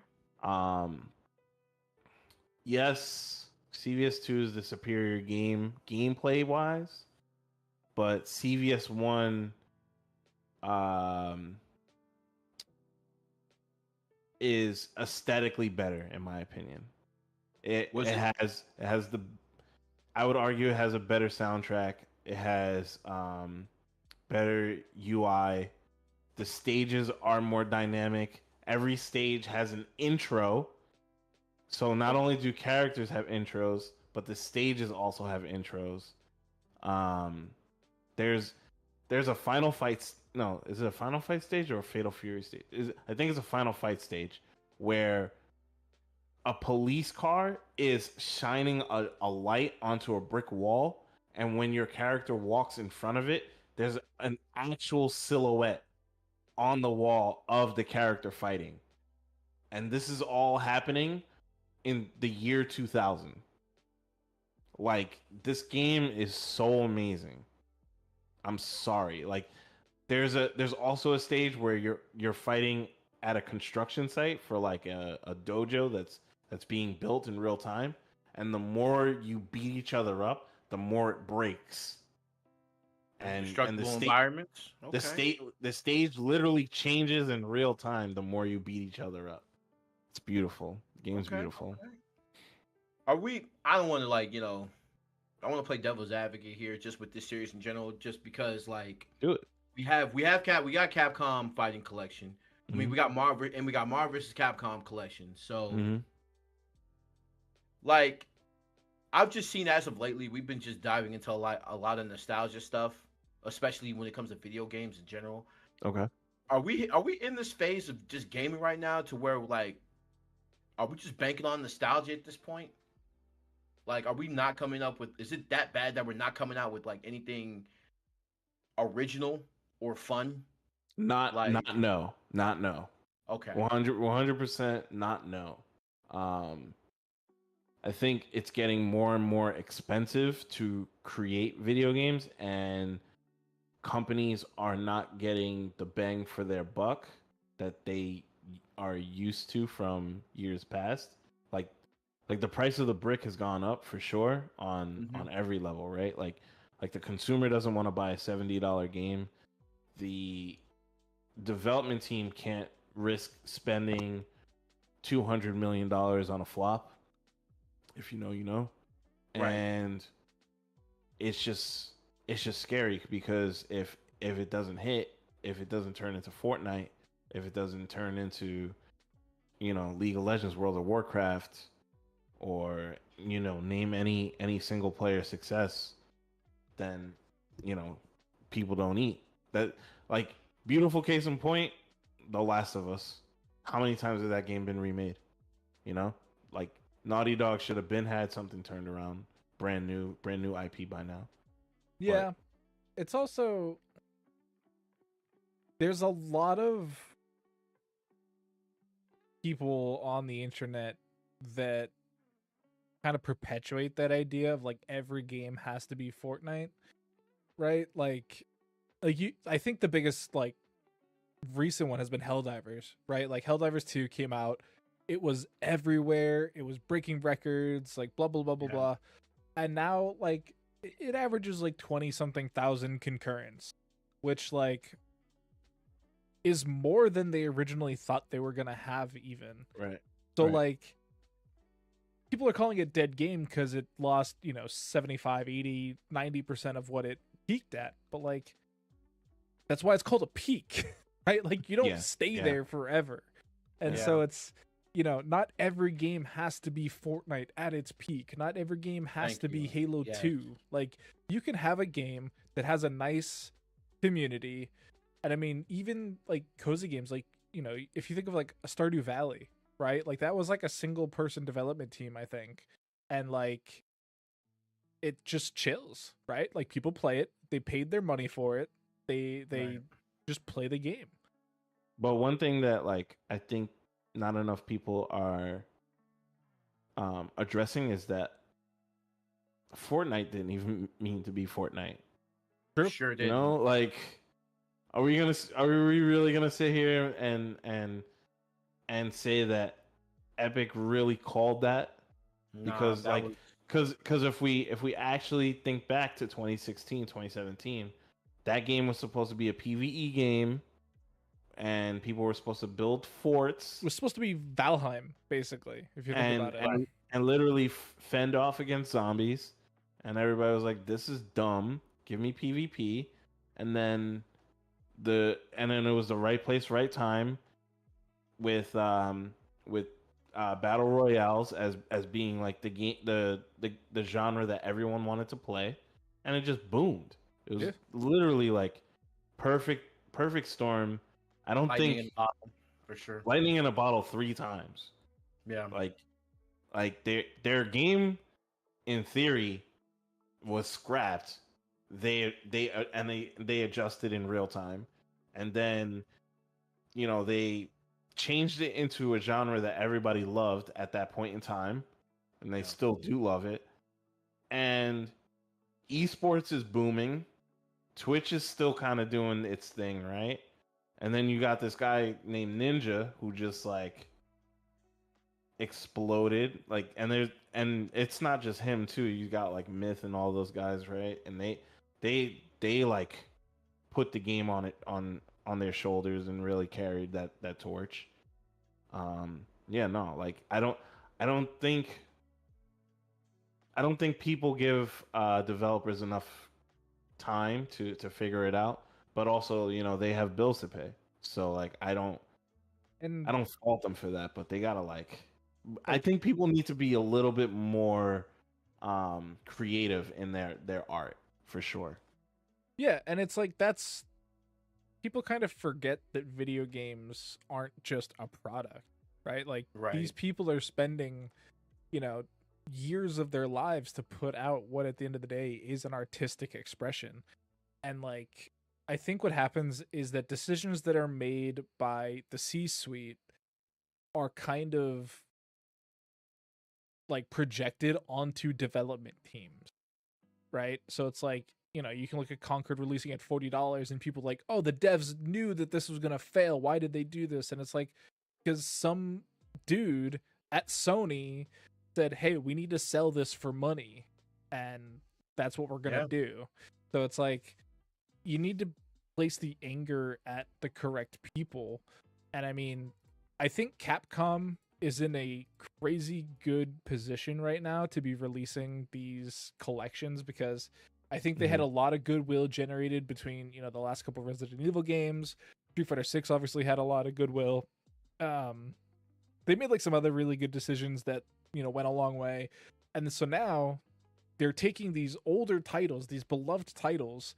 Yes, CVS2 is the superior game gameplay wise, but CVS1 is aesthetically better in my opinion. It has the, I would argue it has a better soundtrack. It has better UI. The stages are more dynamic. Every stage has an intro. So not only do characters have intros, but the stages also have intros. There's a final fight. No, is it a final fight stage or a Fatal Fury stage? I think it's a final fight stage where a police car is shining a light onto a brick wall, and when your character walks in front of it, there's an actual silhouette on the wall of the character fighting. And this is all happening in the year 2000. Like, this game is so amazing. I'm sorry. Like, there's also a stage where you're fighting at a construction site for like a dojo that's being built in real time, and the more you beat each other up, the more it breaks. And the environments. Okay. The stage literally changes in real time the more you beat each other up. It's beautiful. The game's beautiful. Okay. I don't want to I want to play devil's advocate here just with this series in general, just because do it. We got Capcom Fighting Collection. I mean, we got Marvel vs. Capcom Collection. So I've just seen as of lately, we've been just diving into a lot of nostalgia stuff, especially when it comes to video games in general. Okay. Are we in this phase of just gaming right now to where are we just banking on nostalgia at this point? Are we not coming up with? Is it that bad that we're not coming out with anything original or fun? Not no. Okay. 100% not no. I think it's getting more and more expensive to create video games, and companies are not getting the bang for their buck that they are used to from years past. Like the price of the brick has gone up for sure on every level, right? Like the consumer doesn't want to buy a $70 game. The development team can't risk spending $200 million on a flop. If you know, you know. Right. And it's just scary because if it doesn't hit, if it doesn't turn into Fortnite, if it doesn't turn into, you know, League of Legends, World of Warcraft, or, you know, name any single player success, then, you know, people don't eat. That, like, beautiful case in point, The Last of Us. How many times has that game been remade? You know, like, Naughty Dog should have had something turned around, brand new IP by now. Yeah, it's also, there's a lot of people on the internet that kind of perpetuate that idea of like every game has to be Fortnite, right? Like you, I think the biggest like recent one has been Helldivers, right? Like Helldivers 2 came out, it was everywhere, it was breaking records, like blah blah blah blah blah, and now like it averages like 20 something thousand concurrents, which like is more than they originally thought they were gonna have even. Right. So right. like people are calling it dead game because it lost, you know, 75, 80, 90% of what it peaked at. But like, that's why it's called a peak, right? Like you don't stay there forever. And so it's, you know, not every game has to be Fortnite at its peak. Not every game has to be Halo 2. Like you can have a game that has a nice community. And I mean, even like cozy games, like, you know, if you think of like a Stardew Valley, right? Like that was like a single person development team, I think. And like it just chills, right? Like people play it, they paid their money for it. They just play the game. But one thing that like I think not enough people are addressing is that Fortnite didn't even mean to be Fortnite. True. Sure did. You know, like are we really gonna sit here and say that Epic really called that? Because because if we actually think back to 2016, 2017, that game was supposed to be a PvE game and people were supposed to build forts. It was supposed to be Valheim, basically, if you think about it. And literally fend off against zombies. And everybody was like, this is dumb. Give me PvP. And then it was the right place, right time with battle royales as being like the game, the genre that everyone wanted to play, and it just boomed. It was literally like perfect storm. I don't lightning think in a bottle, for sure. Lightning in a bottle 3 times. Yeah, like their game in theory was scrapped. They adjusted in real time, and then, you know, they changed it into a genre that everybody loved at that point in time, and they still do love it. And esports is booming. Twitch is still kind of doing its thing, right? And then you got this guy named Ninja who just like exploded. Like, and it's not just him too. You got like Myth and all those guys, right? And they like put the game on their shoulders and really carried that torch. Like I don't think people give developers enough time to figure it out, but also, you know, they have bills to pay. So like I don't fault them for that, but they gotta I think people need to be a little bit more creative in their art, for sure. Yeah, and it's like that's people kind of forget that video games aren't just a product, right? Like these people are spending, you know, years of their lives to put out what at the end of the day is an artistic expression. And like I think what happens is that decisions that are made by the C-suite are kind of like projected onto development teams, right? So it's like, you know, you can look at Concord releasing at $40 and people like, oh, the devs knew that this was going to fail. Why did they do this? And it's like, because some dude at Sony said, hey, we need to sell this for money. And that's what we're going to do. So it's like, you need to place the anger at the correct people. And I mean, I think Capcom is in a crazy good position right now to be releasing these collections, because I think they had a lot of goodwill generated between, the last couple of Resident Evil games. Street Fighter 6 obviously had a lot of goodwill. They made like some other really good decisions that, went a long way. And so now they're taking these older titles, these beloved titles,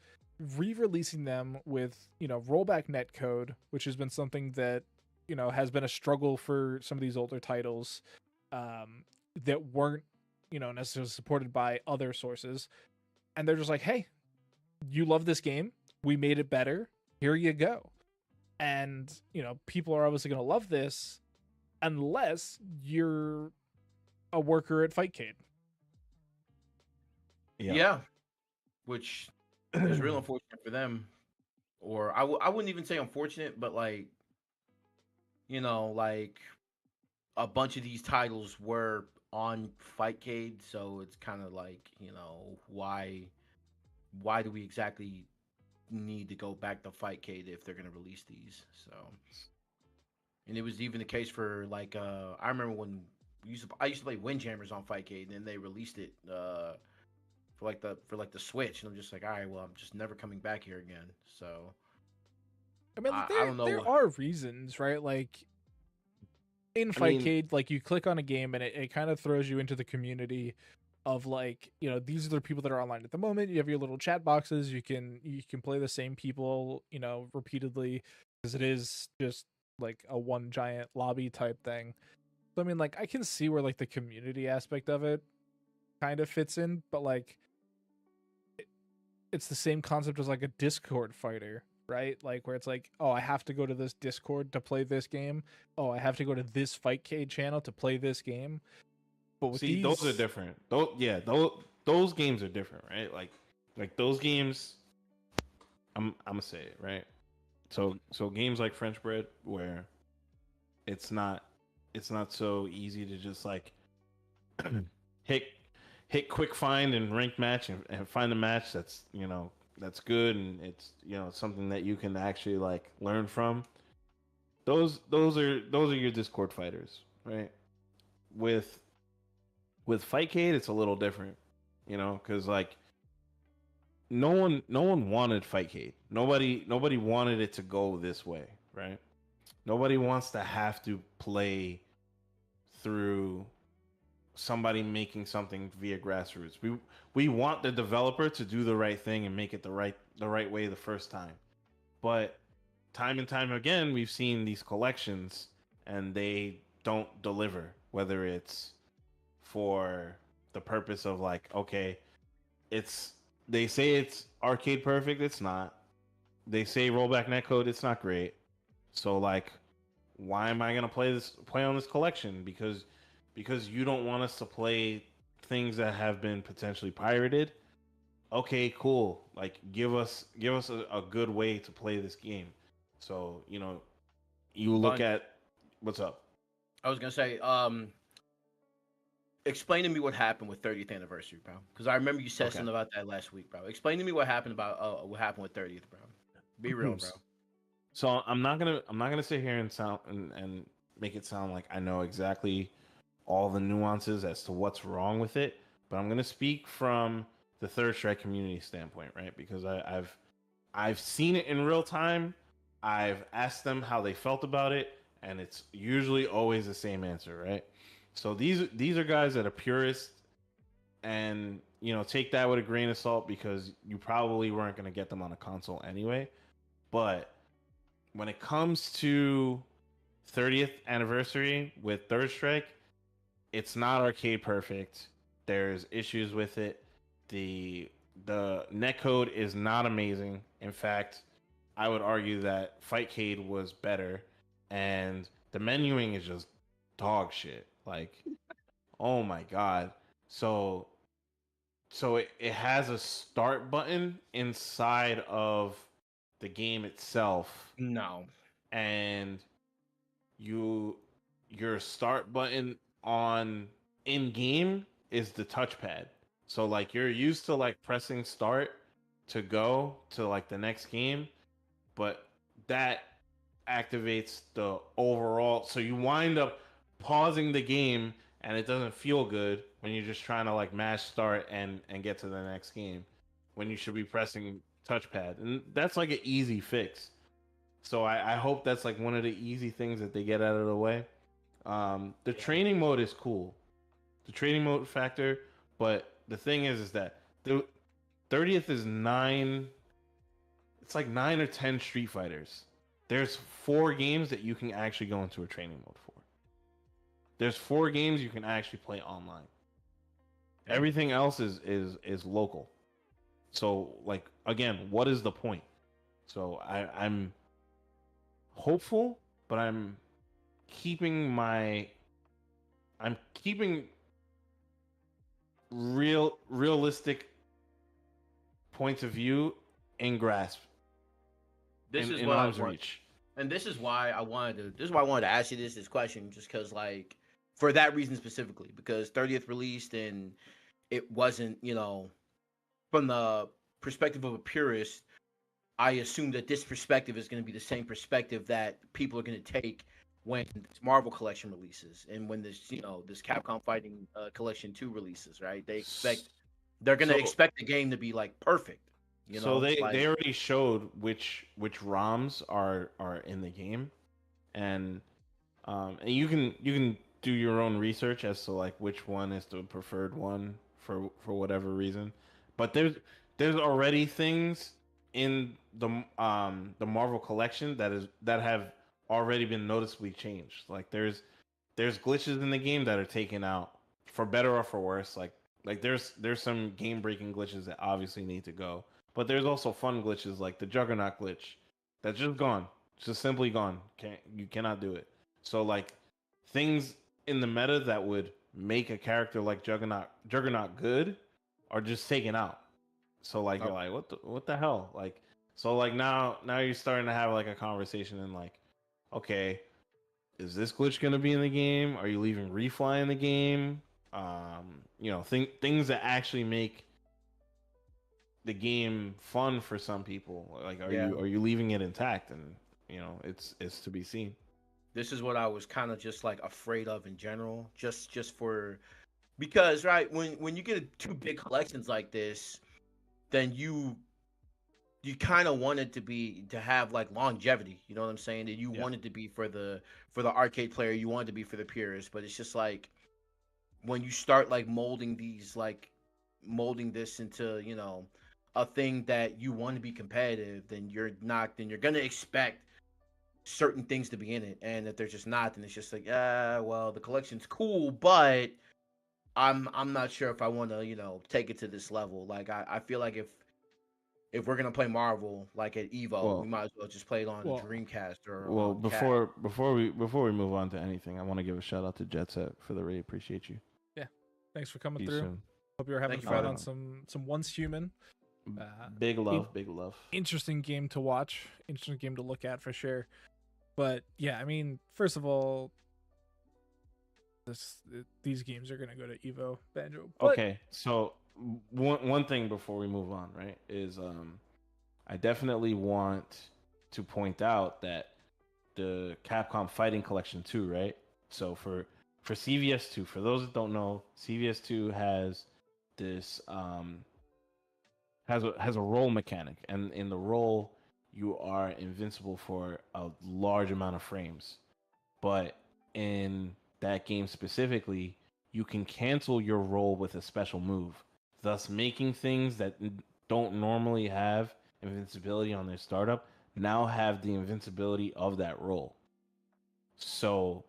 re-releasing them with, rollback netcode, which has been something that, has been a struggle for some of these older titles that weren't, necessarily supported by other sources. And they're just like, hey, you love this game. We made it better. Here you go. And, people are obviously going to love this unless you're a worker at Fightcade. Yeah. Which is real unfortunate for them. Or I wouldn't even say unfortunate, but like, like a bunch of these titles were on Fightcade, so it's kind of like, why do we exactly need to go back to Fightcade if they're going to release these? So, and it was even the case for like I remember when I used to play Windjammers on Fightcade, and then they released it for the Switch, and I'm just like, all right, well, I'm just never coming back here again. So I mean, I don't know. There are reasons, right? Like in Fightcade, like you click on a game and it kind of throws you into the community of like, these are the people that are online at the moment. You have your little chat boxes. You can play the same people, repeatedly, because it is just like a one giant lobby type thing. So I mean, like I can see where like the community aspect of it kind of fits in, but like it's the same concept as like a Discord fighter, right? Like where it's like, oh, I have to go to this Discord to play this game. Oh, I have to go to this Fightcade channel to play this game. But with those are different. Those games are different, right? Like those games. I'm gonna say it right. So games like French Bread, where it's not so easy to just like hit quick find and rank match and find a match that's that's good, and it's something that you can actually like learn from. Those are your Discord fighters, right? With Fightcade, it's a little different, because like no one wanted Fightcade. Nobody wanted it to go this way, right? Nobody wants to have to play through somebody making something via grassroots. We want the developer to do the right thing and make it the right way the first time. But time and time again, we've seen these collections and they don't deliver, whether it's for the purpose of like, okay, they say it's arcade perfect, it's not. They say rollback netcode, it's not great. So like, why am I gonna play on this collection? Because you don't want us to play things that have been potentially pirated. Okay, cool. Like give us a good way to play this game. So, you look at what's up. I was gonna say, explain to me what happened with 30th anniversary, bro. Because I remember you said something about that last week, bro. Explain to me what happened with 30th, bro. Be real, bro. So I'm not gonna sit here and make it sound like I know exactly all the nuances as to what's wrong with it, but I'm gonna speak from the Third Strike community standpoint, right? Because I've seen it in real time. I've asked them how they felt about it, and it's usually always the same answer, right? So these are guys that are purists, and take that with a grain of salt, because you probably weren't going to get them on a console anyway. But when it comes to 30th anniversary with Third Strike, it's not arcade perfect. There's issues with it. The netcode is not amazing. In fact, I would argue that Fightcade was better, and the menuing is just dog shit. Like, oh my god. So it has a start button inside of the game itself. No. And your start button on in game is the touchpad. So like you're used to like pressing start to go to like the next game. but that activates the overall. So you wind up pausing the game, and it doesn't feel good when you're just trying to like mash start and get to the next game, when you should be pressing touchpad, and that's like an easy fix. So I hope that's like one of the easy things that they get out of the way. The training mode is cool, the training mode factor, but the thing is that the 30th is 9. It's like 9 or 10 Street Fighters. There's 4 games that you can actually go into a training mode for. There's 4 games you can actually play online. Everything else is local. So like again, what is the point? So I'm hopeful, but I'm keeping realistic points of view in grasp. This is in what I arm's want, reach. and this is why I wanted to. This is why I wanted to ask you this question, just because, like, for that reason specifically, because 30th released and it wasn't, from the perspective of a purist, I assume that this perspective is going to be the same perspective that people are going to take when Marvel Collection releases and when this, this Capcom Fighting Collection 2 releases, right? They're going to expect the game to be like perfect. So they already showed which ROMs are in the game, and you can do your own research as to like which one is the preferred one for whatever reason. But there's already things in the Marvel collection that have already been noticeably changed. Like there's glitches in the game that are taken out for better or for worse. Like there's some game breaking glitches that obviously need to go. But there's also fun glitches like the Juggernaut glitch that's just gone. It's just simply gone. You cannot do it. So like things in the meta that would make a character like Juggernaut good are just taken out. So like you're like, what the hell? Like so like now you're starting to have like a conversation and like, okay, is this glitch gonna be in the game? Are you leaving refly in the game? Things that actually make the game fun for some people. Like are you leaving it intact? And it's to be seen. This is what I was kind of just like afraid of in general, just for, because right when you get 2 big collections like this, then you kind of want it to have like longevity. You know what I'm saying? That you want it to be for the arcade player, you want it to be for the purist, but it's just like when you start like molding this into a thing that you want to be competitive, then you're gonna expect certain things to be in it, and if they're just not, then it's just like, well, the collection's cool, but I'm not sure if I want to take it to this level. Like I feel like if we're gonna play Marvel like at Evo, we might as well just play it on Dreamcast or. Well, before we move on to anything, I want to give a shout out to Jet Set for the raid. Appreciate you. Yeah, thanks for coming See you through. soon. Hope you're having fun on some Once Human. Big love. Interesting game to watch. Interesting game to look at for sure. But yeah, I mean, first of all, these games are gonna go to Evo Banjo. But... Okay, so one thing before we move on, right, is I definitely want to point out that the Capcom Fighting Collection 2, right? So for CVS2, for those that don't know, CVS2 has this has a roll mechanic, and in the roll you are invincible for a large amount of frames. But in that game specifically, you can cancel your roll with a special move, thus making things that don't normally have invincibility on their startup now have the invincibility of that roll. So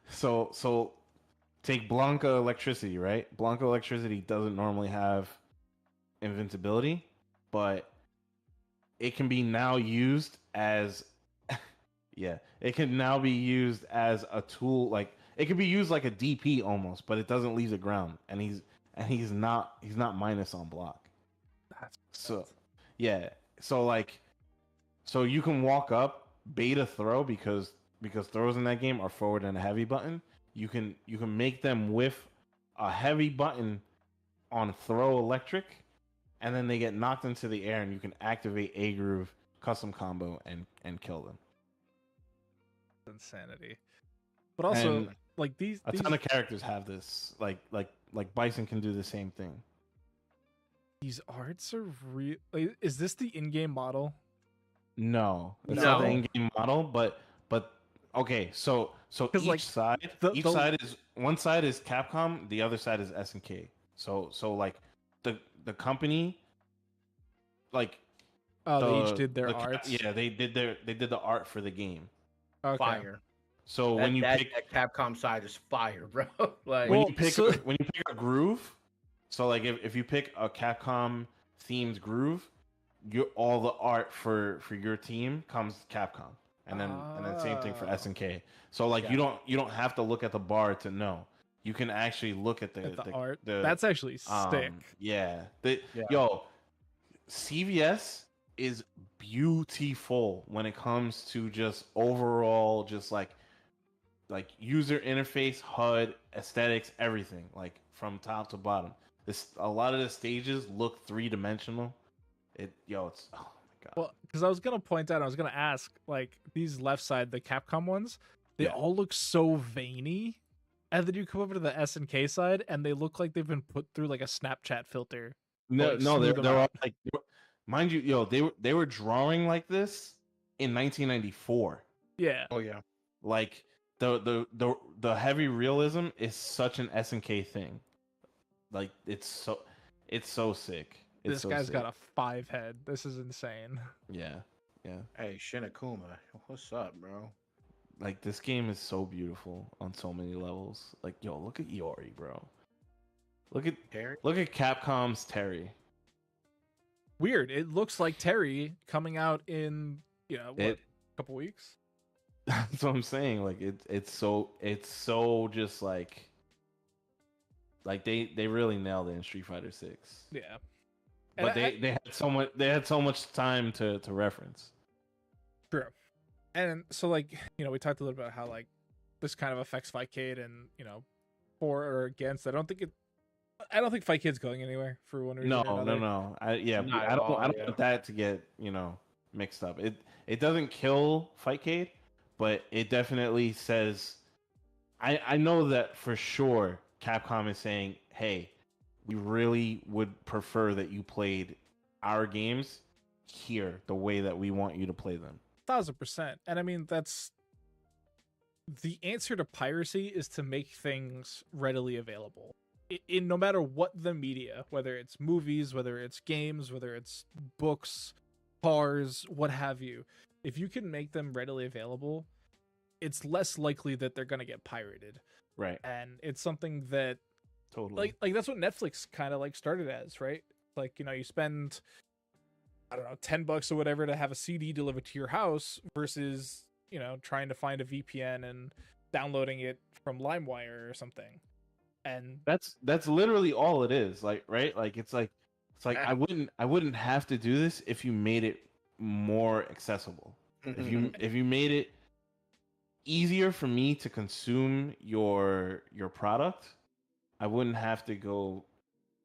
So take Blanca Electricity, right? Blanca Electricity doesn't normally have invincibility, but it can be now used as it can now be used as a tool. Like it can be used like a DP almost, but it doesn't leave the ground, and he's not minus on block. So you can walk up, bait a throw because throws in that game are forward and a heavy button. You can make them with a heavy button on throw electric, and then they get knocked into the air, and you can activate a groove custom combo and kill them. Insanity. But also, And like these ton of characters have this. Like Bison can do the same thing. These arts are real. Like, is this the in-game model? No, it's No. not the in-game model, but okay. So each like, side, one side is Capcom, the other side is SNK. So like the company, like they each did their arts. Yeah, they did the art for the game. Okay. Fire. So when you pick that Capcom side is fire, bro. Like when you pick a groove, so like if you pick a Capcom themed groove, all the art for your team comes Capcom, and then same thing for SNK. So like you don't have to look at the bar to know. You can actually look at the art. That's actually sick. Yeah. Yo, CVS is beautiful when it comes to just overall, just like user interface, HUD, aesthetics, everything, like from top to bottom. A lot of the stages look 3-dimensional. It's oh my god. Well, because I was gonna point out, I was gonna ask, like these left side, the Capcom ones, they all look so veiny, and then you come over to the SNK side, and they look like they've been put through like a Snapchat filter. No, they're all like, mind you, yo, they were drawing like this in 1994. Yeah. Oh yeah. Like the heavy realism is such an SNK thing. Like it's so sick. This guy's got a 5 head. This is insane. Yeah. Hey, Shinakuma, what's up, bro? Like this game is so beautiful on so many levels. Like yo, look at Iori, bro. Look at Terry. Look at Capcom's Terry. Weird. It looks like Terry coming out in a couple weeks. That's what I'm saying. Like it's so just like they really nailed it in Street Fighter 6. Yeah. But they had so much time to reference. True. And so like, we talked a little bit about how like this kind of affects Fightcade and, for or against. I don't think Fightcade's going anywhere for one reason or another. No. I don't want that to get, mixed up. It doesn't kill Fightcade, but it definitely says I know that for sure Capcom is saying, "Hey, we really would prefer that you played our games here the way that we want you to play them." 1000%. And I mean, that's the answer to piracy, is to make things readily available in no matter what the media, whether it's movies, whether it's games, whether it's books, cars, what have you. If you can make them readily available, it's less likely that they're going to get pirated. Right. And it's something that totally like that's what Netflix kind of like started as, right? Like, you spend, I don't know, $10 or whatever to have a CD delivered to your house versus, trying to find a VPN and downloading it from LimeWire or something. And that's literally all it is. Like, right? Like it's like I wouldn't have to do this if you made it more accessible. If you made it easier for me to consume your product, I wouldn't have to go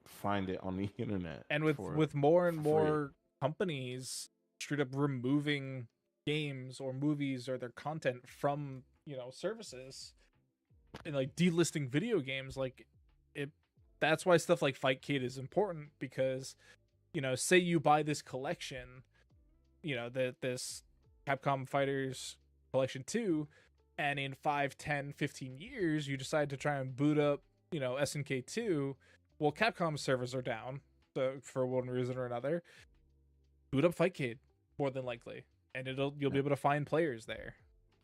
find it on the internet. And with more and more companies straight up removing games or movies or their content from, services, and like delisting video games, like that's why stuff like Fightcade is important, because, say you buy this collection, this Capcom Fighters Collection 2, and in 5, 10, 15 years you decide to try and boot up, SNK 2, well, Capcom servers are down, so for one reason or another, boot up Fightcade more than likely, and you'll be able to find players there.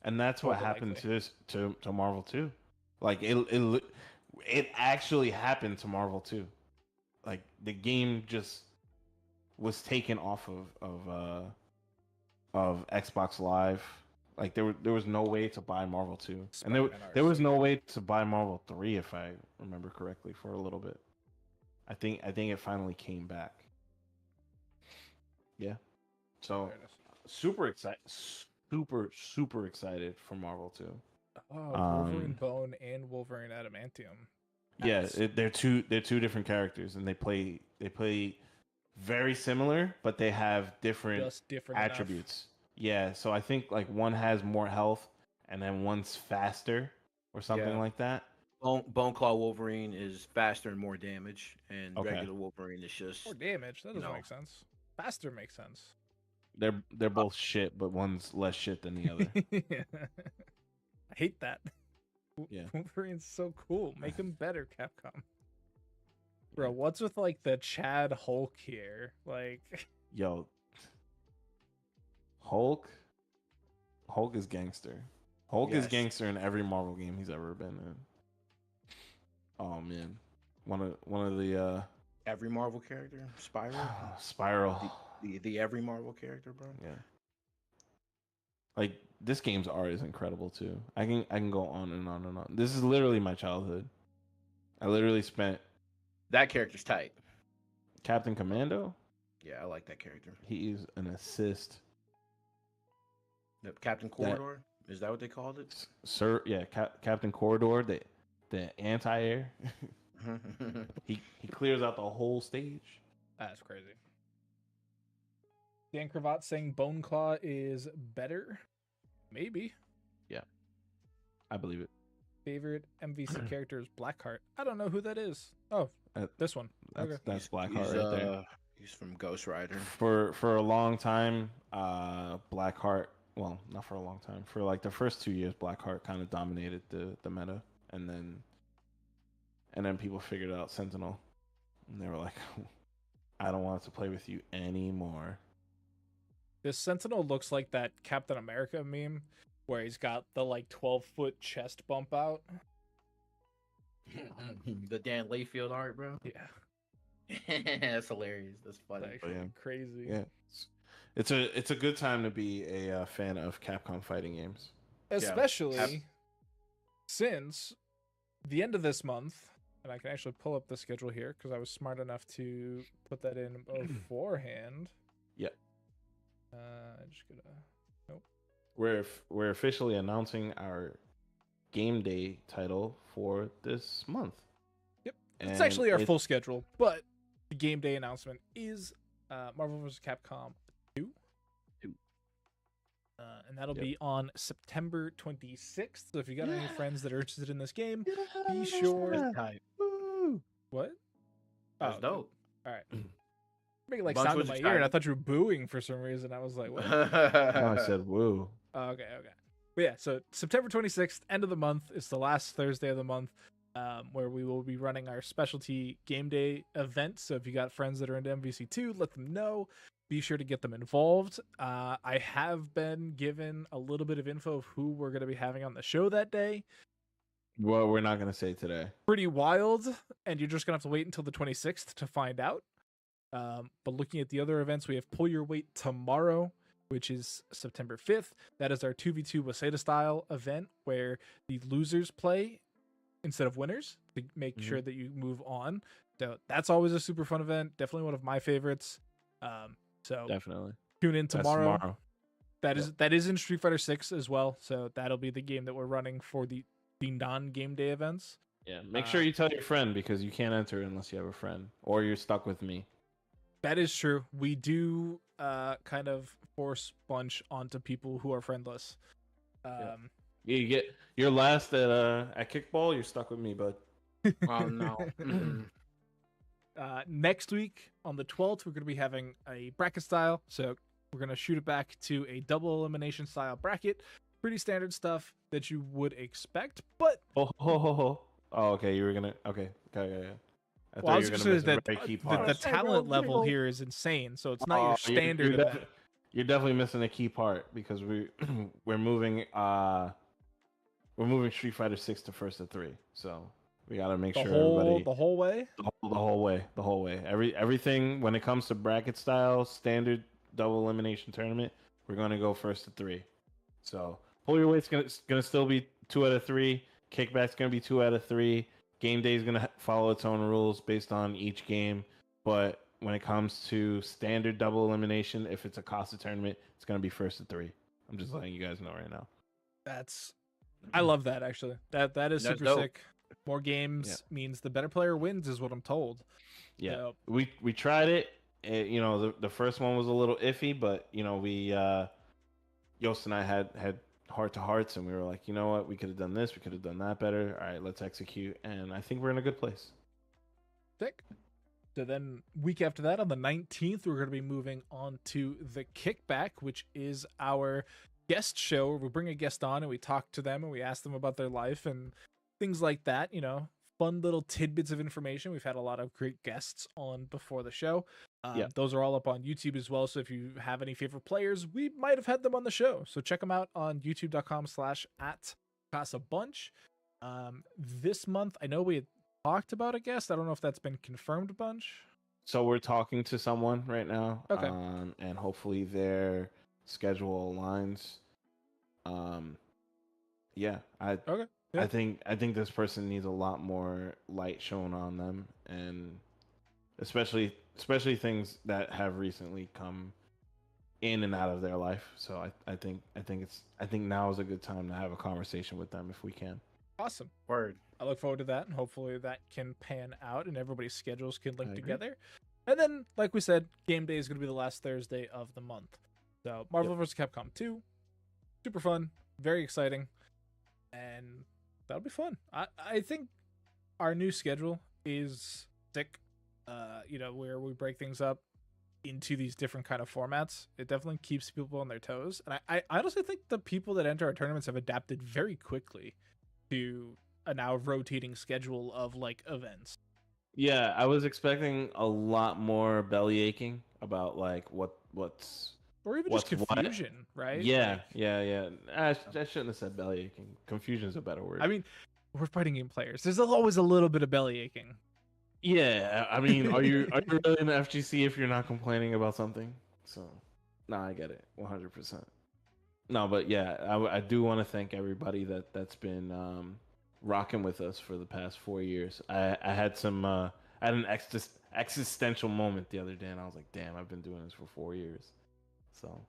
And that's what happened to Marvel 2. Like it actually happened to Marvel 2. Like the game just was taken off of Xbox Live. Like there was no way to buy Marvel 2. And there was no way to buy Marvel 3, if I remember correctly, for a little bit. I think it finally came back. Yeah. So super excited for Marvel 2. Oh, Wolverine Bone and Wolverine Adamantium. Yeah, they're two different characters, and they play very similar, but they have different Just different attributes. Yeah, so I think like one has more health and then one's faster or something like that. Bone Claw Wolverine is faster and more damage, and Okay. regular Wolverine is just More damage. That doesn't make sense. Faster makes sense. They're both shit, but one's less shit than the other. Yeah. I hate that. Yeah. Wolverine's so cool. Make him better, Capcom. Bro, what's with like the Chad Hulk here? Like, Yo, Hulk is gangster. Hulk is gangster in every Marvel game he's ever been in. Oh man, one of the every Marvel character, Spiral. The every Marvel character, bro. Yeah. Like this game's art is incredible too. I can go on and on and on. This is literally my childhood. I literally spent. That character's tight. Captain Commando. Yeah, I like that character. He is an assist. Captain Corridor. Is that what they called it? Sir, yeah, Captain Corridor. The anti-air. he clears out the whole stage. That's crazy. Dan Cravat saying Bone Claw is better. Maybe. Yeah. I believe it. Favorite MVC character is Blackheart. I don't know who that is. Oh, this one. That's Blackheart right there. He's from Ghost Rider. For a long time, Blackheart. Well, not for a long time. For like the first 2 years, Blackheart kind of dominated the meta, and then people figured out Sentinel, and they were like, "I don't want to play with you anymore." This Sentinel looks like that Captain America meme where he's got the like 12-foot chest bump out. The Dan Layfield art, bro. Yeah. That's hilarious. That's funny. Crazy. Yeah. It's a good time to be a fan of Capcom fighting games. Especially since the end of this month, and I can actually pull up the schedule here because I was smart enough to put that in beforehand. Yeah. Just gonna. Nope. We're officially announcing our GameDay title for this month. Yep. It's actually our full schedule, but the GameDay announcement is Marvel vs. Capcom 2. And that'll be on September 26th. So if you got any friends that are interested in this game, be sure. What? That's dope. All right. Making like sound in my ear, and I thought you were booing for some reason. I was like, what? No, I said woo. Okay. But yeah, so September 26th, end of the month, is the last Thursday of the month, where we will be running our specialty game day event. So if you got friends that are into MVC2, let them know. Be sure to get them involved. I have been given a little bit of info of who we're going to be having on the show that day. Well, we're not going to say today. Pretty wild, and you're just going to have to wait until the 26th to find out. But looking at the other events, we have Pull Your Weight tomorrow, which is September 5th. That is our 2v2 Waseda style event where the losers play instead of winners to make sure that you move on. So that's always a super fun event. Definitely one of my favorites. So definitely tune in tomorrow. That is in Street Fighter 6 as well. So that'll be the game that we're running for the non-game day events. Yeah, make sure you tell your friend because you can't enter unless you have a friend or you're stuck with me. That is true. We do kind of force bunch onto people who are friendless. You're last at kickball. You're stuck with me, bud. Oh no. Next week on the 12th, we're going to be having a bracket style. So we're going to shoot it back to a double elimination style bracket. Pretty standard stuff that you would expect, but okay. You were gonna okay. I was just saying that the talent level here is insane. So it's not your standard. You're definitely missing a key part because we're moving Street Fighter 6 to first to 3. So we gotta make sure everybody the whole way. Everything when it comes to bracket style, standard double elimination tournament, we're gonna go first to 3. So Pull Your Weight's gonna still be 2 out of 3. Kickback's gonna be 2 out of 3. Game Day is gonna follow its own rules based on each game, but when it comes to standard double elimination, if it's a Costa tournament, it's gonna be first to 3. I'm just letting you guys know right now. I love that actually. That is super dope. sick. More games means the better player wins, is what I'm told. Yeah, So, we tried it you know, the first one was a little iffy, but you know, we Yost and I had heart to hearts, and we were like, you know what, we could have done this, we could have done that better. All right, let's execute, and I think we're in a good place. Sick. So then, week after that, on the 19th, we're going to be moving on to the Kickback, which is our guest show where we bring a guest on and we talk to them and we ask them about their life and things like that. You know, fun little tidbits of information. We've had a lot of great guests on before the show. Those are all up on YouTube as well. So if you have any favorite players, we might have had them on the show. So check them out on youtube.com/@Casabunch. This month, I know we had talked about a guest. I don't know if that's been confirmed a bunch. So we're talking to someone right now. Okay. And hopefully their schedule aligns. Yeah. Okay. Yeah. I think this person needs a lot more light shown on them, and especially things that have recently come in and out of their life. So I think now is a good time to have a conversation with them if we can. Awesome. Word. I look forward to that, and hopefully that can pan out and everybody's schedules can link together. And then, like we said, Game Day is going to be the last Thursday of the month. So Marvel vs. Capcom 2, super fun, very exciting, and that'll be fun. I think our new schedule is sick. You know, where we break things up into these different kind of formats. It definitely keeps people on their toes. And I honestly think the people that enter our tournaments have adapted very quickly to a now rotating schedule of like events. Yeah, I was expecting a lot more belly aching about like what's or even just confusion, right? Yeah, yeah. I shouldn't have said belly aching. Confusion is a better word. I mean, we're fighting game players. There's always a little bit of belly aching. Yeah, I mean, are you really in the FGC if you're not complaining about something? So, no, I get it, 100%. No, but yeah, I do want to thank everybody that's been rocking with us for the past 4 years. I had an existential moment the other day, and I was like, damn, I've been doing this for 4 years. So,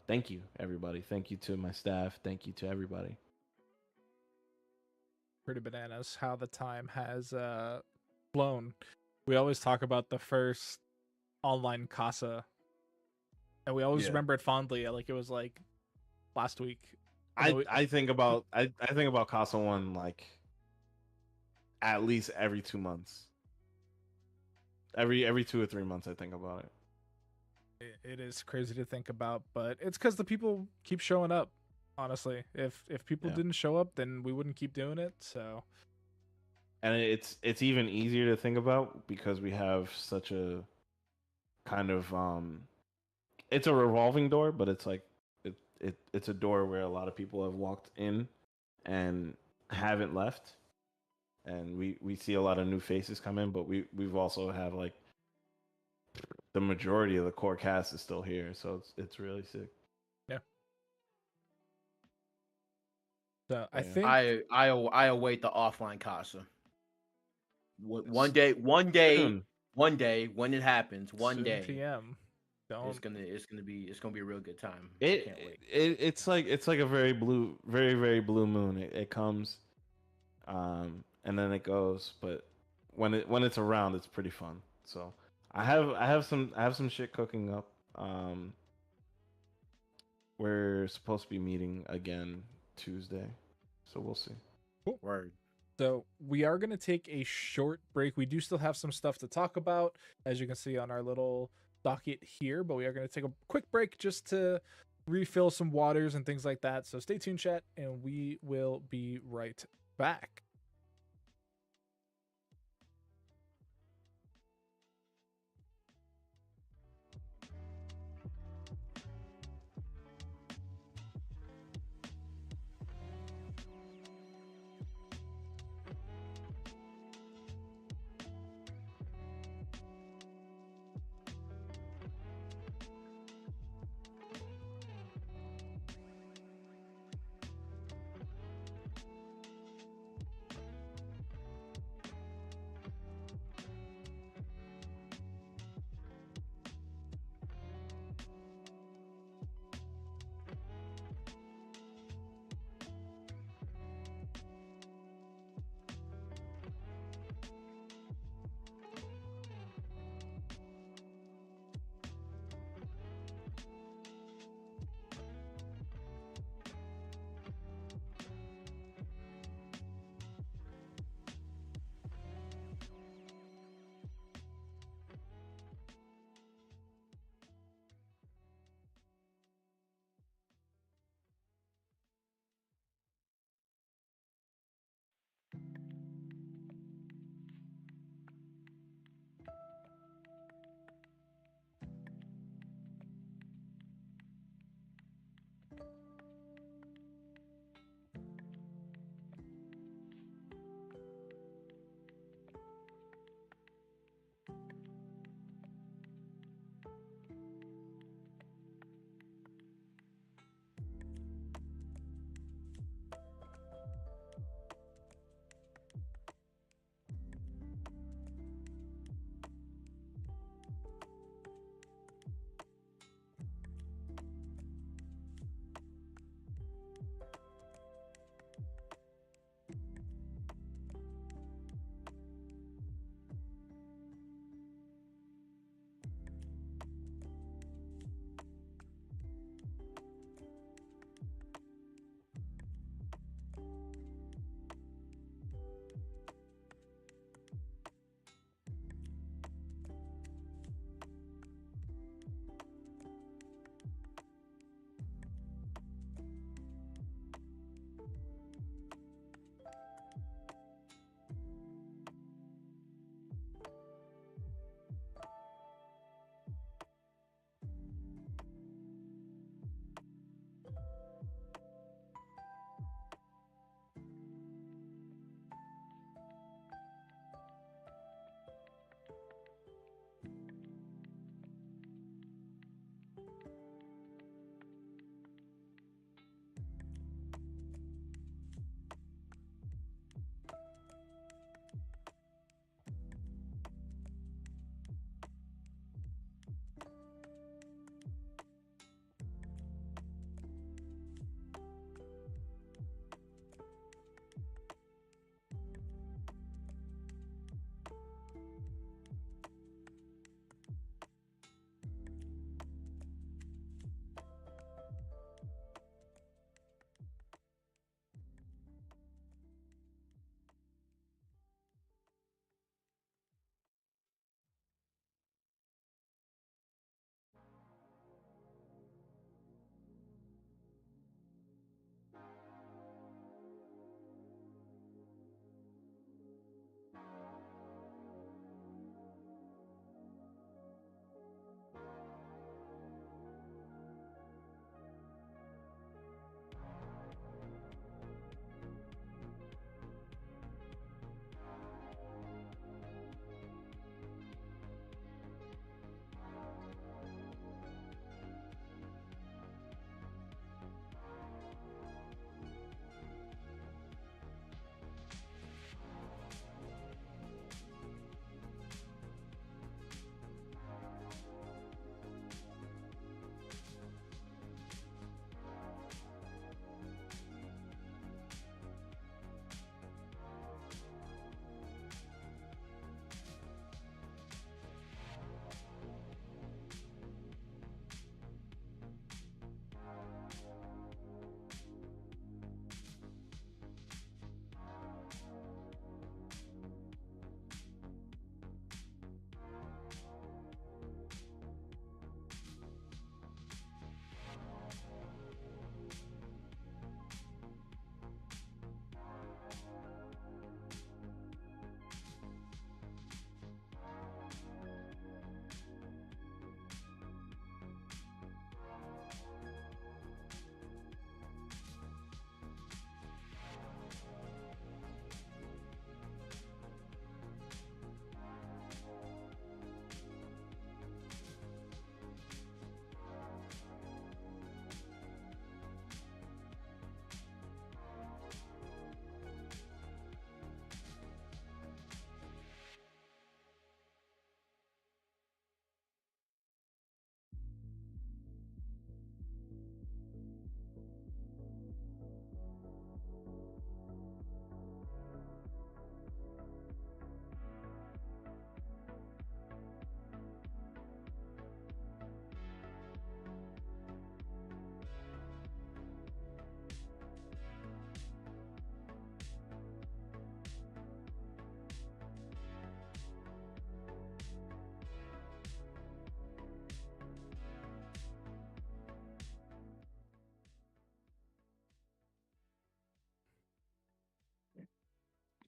thank you, everybody. Thank you to my staff. Thank you to everybody. Pretty bananas how the time has flown. We always talk about the first online Casa, and we always remember it fondly. Like it was like last week. I think about Casa 1 like at least every 2 months. Every 2 or 3 months, I think about it. It is crazy to think about, but it's because the people keep showing up. Honestly, if people didn't show up, then we wouldn't keep doing it. So, and it's even easier to think about because we have such a kind of it's a revolving door, but it's like it's a door where a lot of people have walked in and haven't left, and we see a lot of new faces come in, but we've also have like the majority of the core cast is still here, so it's really sick. Yeah. So I think I await the offline Casa. One day when it happens, soon PM. It's gonna be a real good time. I can't wait. It's like a very blue moon. It comes, and then it goes. But when it's around, it's pretty fun. So I have some shit cooking up. We're supposed to be meeting again Tuesday, so we'll see. Cool. Word. So we are going to take a short break. We do still have some stuff to talk about, as you can see on our little docket here, but we are going to take a quick break just to refill some waters and things like that. So stay tuned, chat, and we will be right back.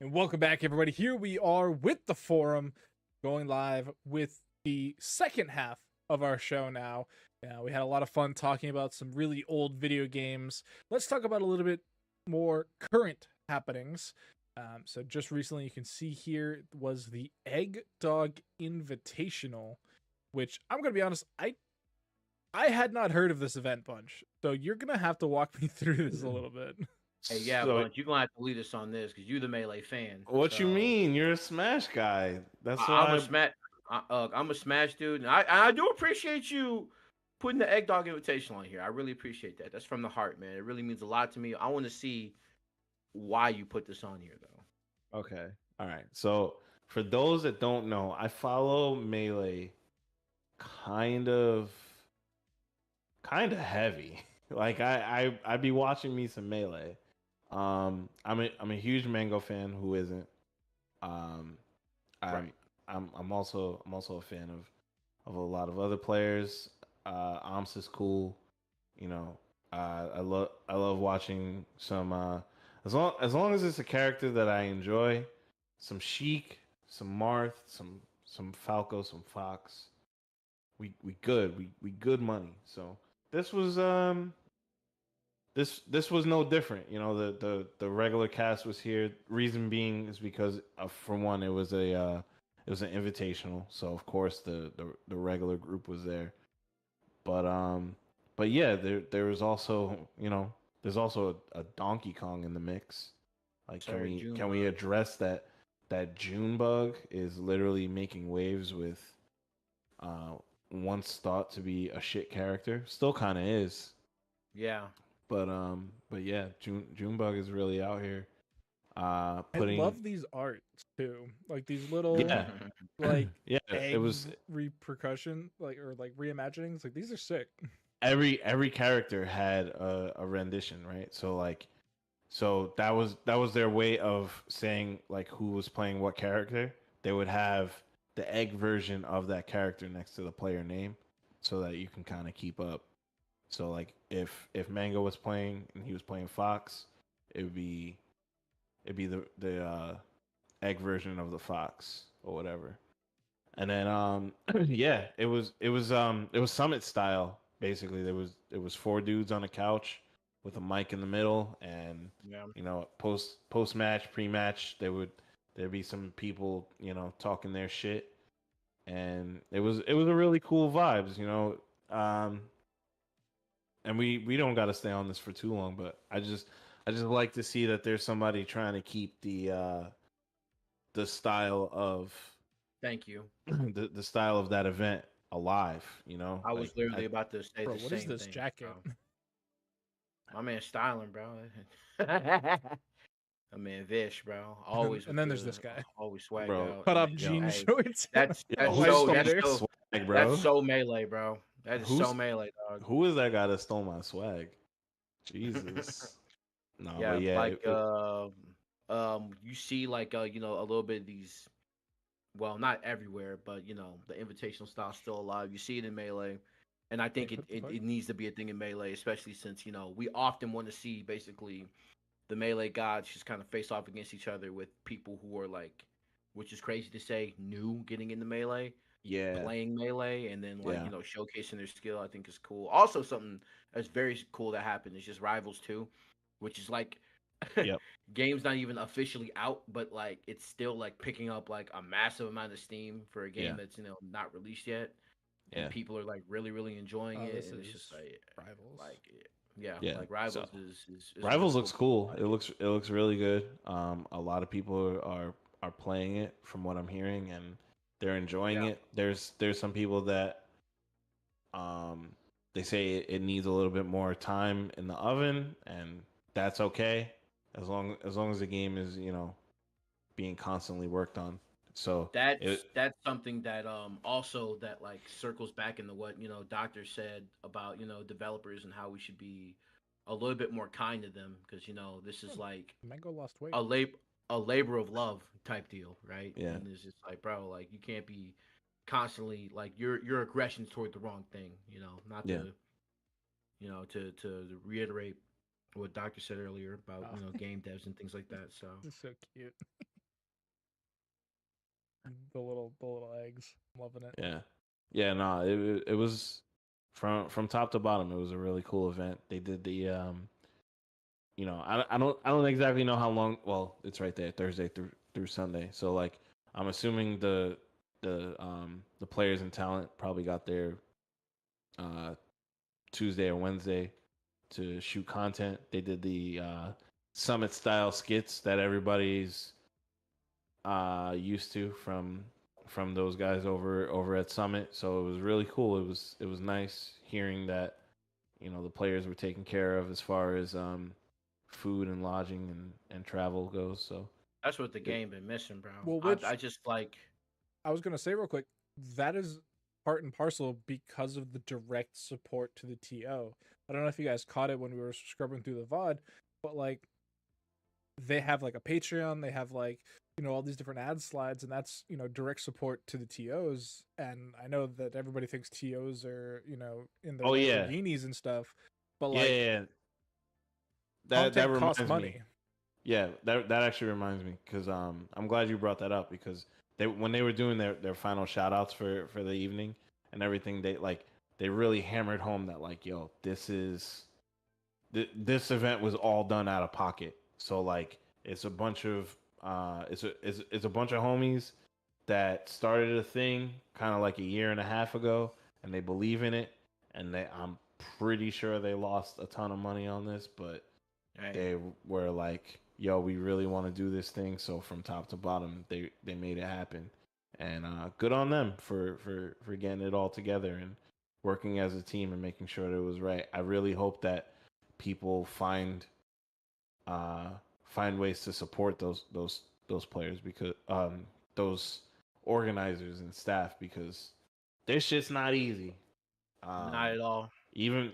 And welcome back, everybody. Here we are with the forum, going live with the second half of our show now. We had a lot of fun talking about some really old video games. Let's talk about a little bit more current happenings. So just recently, you can see here was the EGGdog Invitational, which I'm going to be honest, I had not heard of this event, Bunch. So you're going to have to walk me through this a little bit. Hey, yeah, So, Bunch, you're gonna have to lead us on this because you're the Melee fan. what you so mean? You're a Smash guy. That's I'm why. a smash. I'm a Smash dude, and I do appreciate you putting the EGGdog invitation on here. I really appreciate that. That's from the heart, man. It really means a lot to me. I want to see why you put this on here, though. Okay. All right. So for those that don't know, I follow Melee kind of heavy. Like I be watching me some Melee. I'm a huge Mango fan. Who isn't? Right. I'm also a fan of a lot of other players. Amps is cool. You know, I love watching some as long as it's a character that I enjoy, some Sheik, some Marth, some Falco, some Fox. We good. We good money. So this was this was no different. You know, the regular cast was here. Reason being is because for one, it was an invitational, so of course the regular group was there. But yeah, there was also, you know, there's also a Donkey Kong in the mix. Like, Sorry, can we address that June bug is literally making waves with once thought to be a shit character, still kind of is. Yeah. But yeah, Junebug is really out here. I Putting love these arts too, like these little yeah like yeah egg it was repercussion, like, or like reimaginings. Like, these are sick. every character had a rendition, right? So that was their way of saying like who was playing what character. They would have the egg version of that character next to the player name, so that you can kind of keep up. So like if Mango was playing and he was playing Fox, it'd be the egg version of the Fox or whatever. And then yeah, it was Summit style basically. It was four dudes on a couch with a mic in the middle, and Yeah. you know, post match, pre match, there'd be some people, you know, talking their shit, and it was a really cool vibes, you know. And we don't got to stay on this for too long, but I just like to see that there's somebody trying to keep the style of Thank you. the style of that event alive, you know. I was literally about to say Bro, the what same is this thing, jacket? bro. My man styling, bro. My man Vish, bro. Always. And with then there's the- this guy. Always swagged Bro, out. Cut And off then, jean hey, shorts. That's Yo, that's who so stole that's my so swag, bro? that's so Melee, bro. That is Who's- so Melee, dog. Who is that guy that stole my swag? Jesus. No, Yeah, but yeah, like you see like you know, a little bit of these, well, not everywhere, but you know, the invitational style still alive. You see it in Melee, and I think What the fuck? it needs to be a thing in Melee, especially since, you know, we often want to see basically the Melee gods just kind of face off against each other with people who are like, which is crazy to say, new getting into Melee, yeah, playing Melee, and then like, yeah, you know, showcasing their skill. I think is cool. Also, something that's very cool that happened is just Rivals 2, which is like yep, game's not even officially out, but like it's still like picking up like a massive amount of steam for a game Yeah. that's, you know, not released yet, and yeah, people are like really enjoying Oh, it, this and it's is just like Rivals. yeah, yeah. like Rivals So is a Rivals really looks cool. game. It looks really good. A lot of people are playing it from what I'm hearing, and they're enjoying Yeah. it. There's some people that um they say it needs a little bit more time in the oven, and that's okay as long as the game is, you know, being constantly worked on. So That's something that also that like circles back into what, you know, Doctor said about, you know, developers and how we should be a little bit more kind to them, because, you know, this is like Mango lost weight. a labor of love type deal, right? Yeah. And it's just like, bro, like you can't be constantly like your aggressions toward the wrong thing, you know, not Yeah. to, you know, to reiterate what Doctor said earlier about game devs and things like that. So This is so cute. the little eggs, I'm loving it. Yeah. No, it was from top to bottom. It was a really cool event. They did the I don't exactly know how long. Well, it's right there, Thursday through Sunday. So like, I'm assuming the players and talent probably got there Tuesday or Wednesday to shoot content. They did the summit style skits that everybody's used to from those guys over at Summit. So it was really cool. It was nice hearing that the players were taken care of as far as food and lodging and travel goes. So that's what the game been missing, bro. Well, I just like. I was gonna say real quick, that is part and parcel because of the direct support to the TO. I don't know if you guys caught it when we were scrubbing through the VOD, but like they have like a Patreon, they have like all these different ad slides, and that's direct support to the TOs. And I know that everybody thinks TOs are in the Lamborghinis and stuff, but like that costs reminds money. Me. Yeah, that actually reminds me because I'm glad you brought that up because when they were doing their final shout outs for the evening and everything, they really hammered home that like, yo, this event was all done out of pocket. So like it's a bunch of it's a bunch of homies that started a thing kind of like a year and a half ago, and they believe in it, and I'm pretty sure they lost a ton of money on this, but they were like, yo, we really want to do this thing. So from top to bottom, they made it happen, and good on them for getting it all together and working as a team and making sure that it was right. I really hope that people find ways to support those players because those organizers and staff because this shit's not easy. Not at all. Even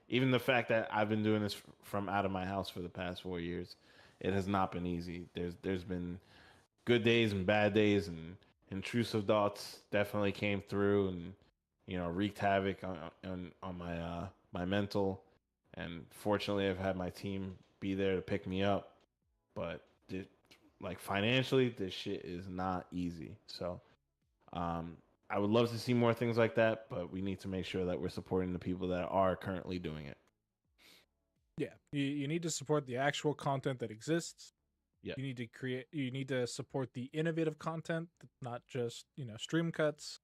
the fact that I've been doing this from out of my house for the past 4 years, it has not been easy. There's been good days and bad days, and intrusive thoughts definitely came through and wreaked havoc on my mental. And fortunately, I've had my team be there to pick me up. But like financially, this shit is not easy. So I would love to see more things like that, but we need to make sure that we're supporting the people that are currently doing it. Yeah, you need to support the actual content that exists. Yeah, you need to support the innovative content, not just stream cuts.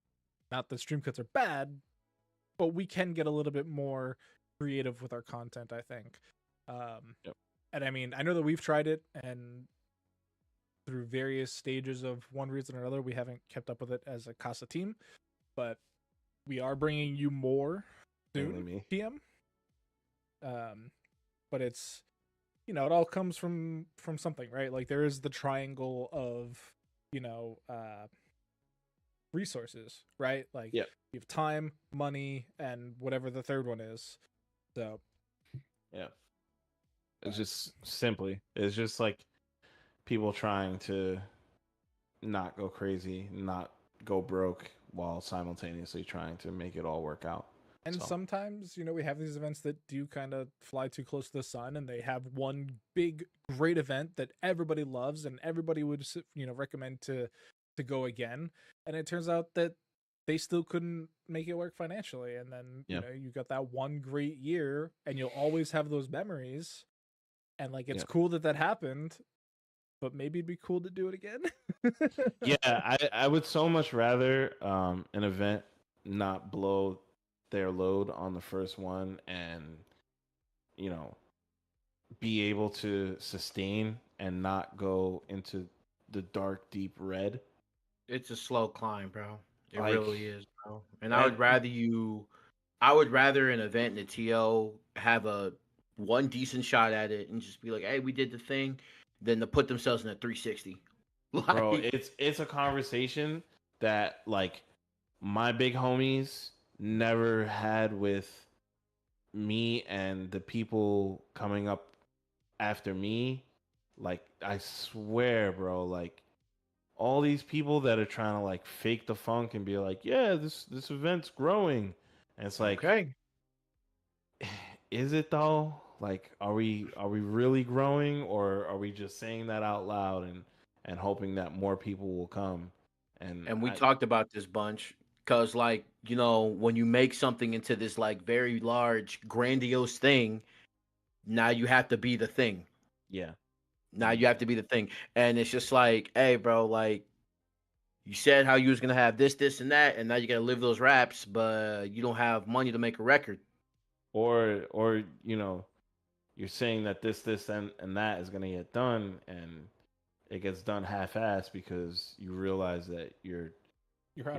Not that stream cuts are bad, but we can get a little bit more creative with our content, I think. And I mean, I know that we've tried it, and through various stages of one reason or another, we haven't kept up with it as a Casa team, but we are bringing you more soon, PM. But it's, it all comes from something, right? Like there is the triangle of, resources, right? Like you have time, money, and whatever the third one is. So yeah, it's just like people trying to not go crazy, not go broke while simultaneously trying to make it all work out. And sometimes, we have these events that do kind of fly too close to the sun, and they have one big, great event that everybody loves and everybody would, recommend to go again. And it turns out that they still couldn't make it work financially. And then, you got that one great year, and you'll always have those memories. And like, it's cool that happened, but maybe it'd be cool to do it again. Yeah, I would so much rather an event not blow their load on the first one and be able to sustain and not go into the dark deep red. It's a slow climb, bro. It really is, bro. And I would rather an event in the TO have a one decent shot at it and just be like, hey, we did the thing, than to put themselves in a 360. Bro, it's a conversation that like my big homies never had with me and the people coming up after me. Like I swear, bro, like all these people that are trying to like fake the funk and be like, yeah, this event's growing. And it's like, okay, is it though? like, are we really growing, or are we just saying that out loud and hoping that more people will come? And we talked about this bunch because, like, you know, when you make something into this like very large, grandiose thing, now you have to be the thing. Yeah. Now you have to be the thing, and it's just like, hey, bro, like, you said how you was gonna have this, this, and that, and now you gotta live those raps, but you don't have money to make a record. Or you know, you're saying that this and that is gonna get done, and it gets done half-assed because you realize that your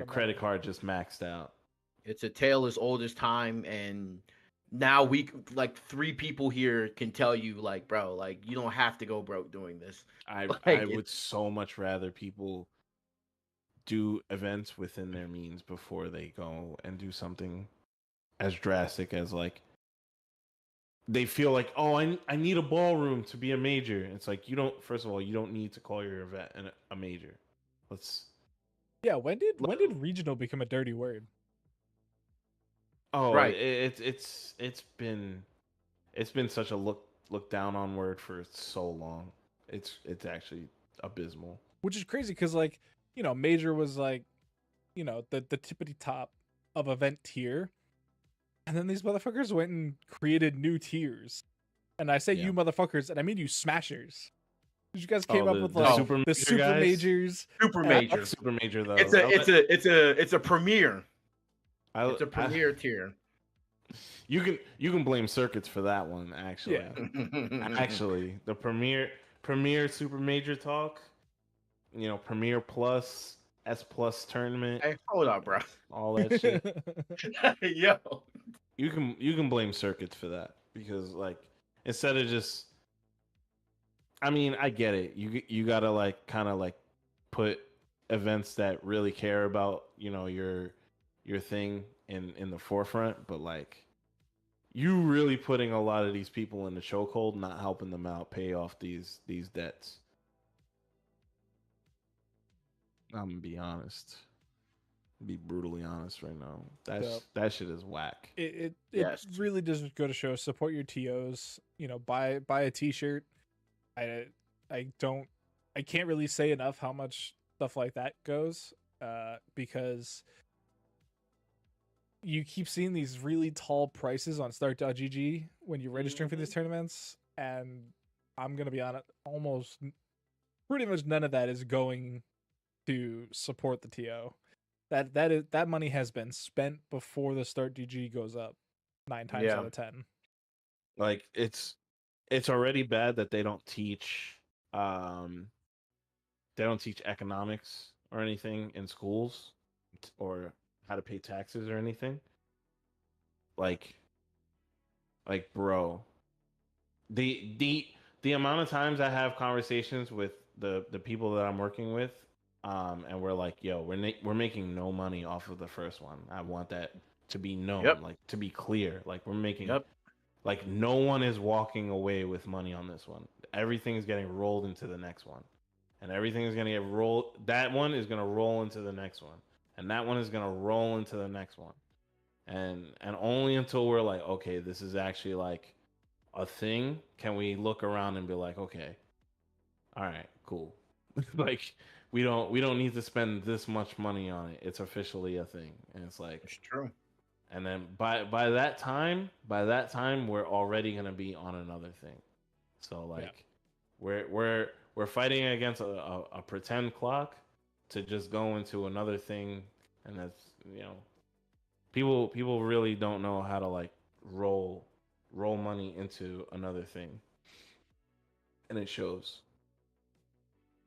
credit card just maxed out. It's a tale as old as time, and now we like 3 people here can tell you, like, bro, like, you don't have to go broke doing this. I Like, would so much rather people do events within their means before they go and do something as drastic as, like, they feel like, oh, I need a ballroom to be a major. It's like, you don't. First of all, you don't need to call your event a major. Yeah, when did regional become a dirty word? Oh, right. It's been such a look down on word for so long. It's actually abysmal. Which is crazy because, like, you know, major was like, you know, the tippity top of event tier. And then these motherfuckers went and created new tiers. And I say you motherfuckers, and I mean you smashers. You guys came up with like the super majors. Super major. Like super major though. It's a premiere. It's a premiere tier. You can blame circuits for that one, actually. Yeah. Actually, the premier super major talk, you know, premier plus S plus tournament. Hey, hold up, bro. All that shit. Yo. You can blame circuits for that because, like, instead of just, I mean, I get it. You gotta, like, kind of like put events that really care about, you know, your thing in the forefront, but, like, you really putting a lot of these people in the chokehold, not helping them out pay off these debts. I'm gonna be honest. Be brutally honest right now. That shit is whack. It really does go to show, support your TOs. You know, buy a t-shirt. I can't really say enough how much stuff like that goes, because you keep seeing these really tall prices on start.gg when you're registering for these tournaments, and I'm gonna be honest, almost pretty much none of that is going to support the TO. That money has been spent before the start.gg goes up 9 times out of 10. Like, it's already bad that they don't teach economics or anything in schools, or how to pay taxes or anything. Like bro, the amount of times I have conversations with the people that I'm working with, and we're like, yo, we're making no money off of the first one. I want that to be known, like, to be clear. Like, we're making, like, no one is walking away with money on this one. Everything's getting rolled into the next one, and everything is gonna get rolled. That one is gonna roll into the next one, and that one is gonna roll into the next one, and only until we're like, okay, this is actually like a thing, can we look around and be like, okay, all right, cool. Like, we don't need to spend this much money on it. It's officially a thing, and it's like, it's true. And then by that time, we're already gonna be on another thing. So, like, we're fighting against a pretend clock to just go into another thing, and that's, you know, people really don't know how to, like, roll money into another thing, and it shows.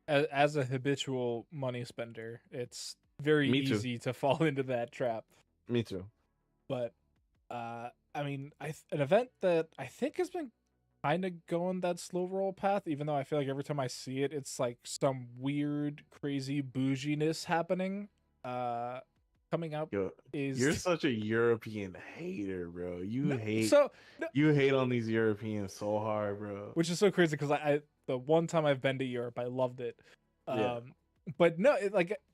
As a habitual money spender, it's very easy to fall into that trap. Me too. But I mean, an event that I think has been kind of going that slow roll path, even though I feel like every time I see it, it's like some weird, crazy bouginess happening. Coming up. You're such a European hater, bro. You hate on these Europeans so hard, bro. Which is so crazy because I the one time I've been to Europe, I loved it. But no,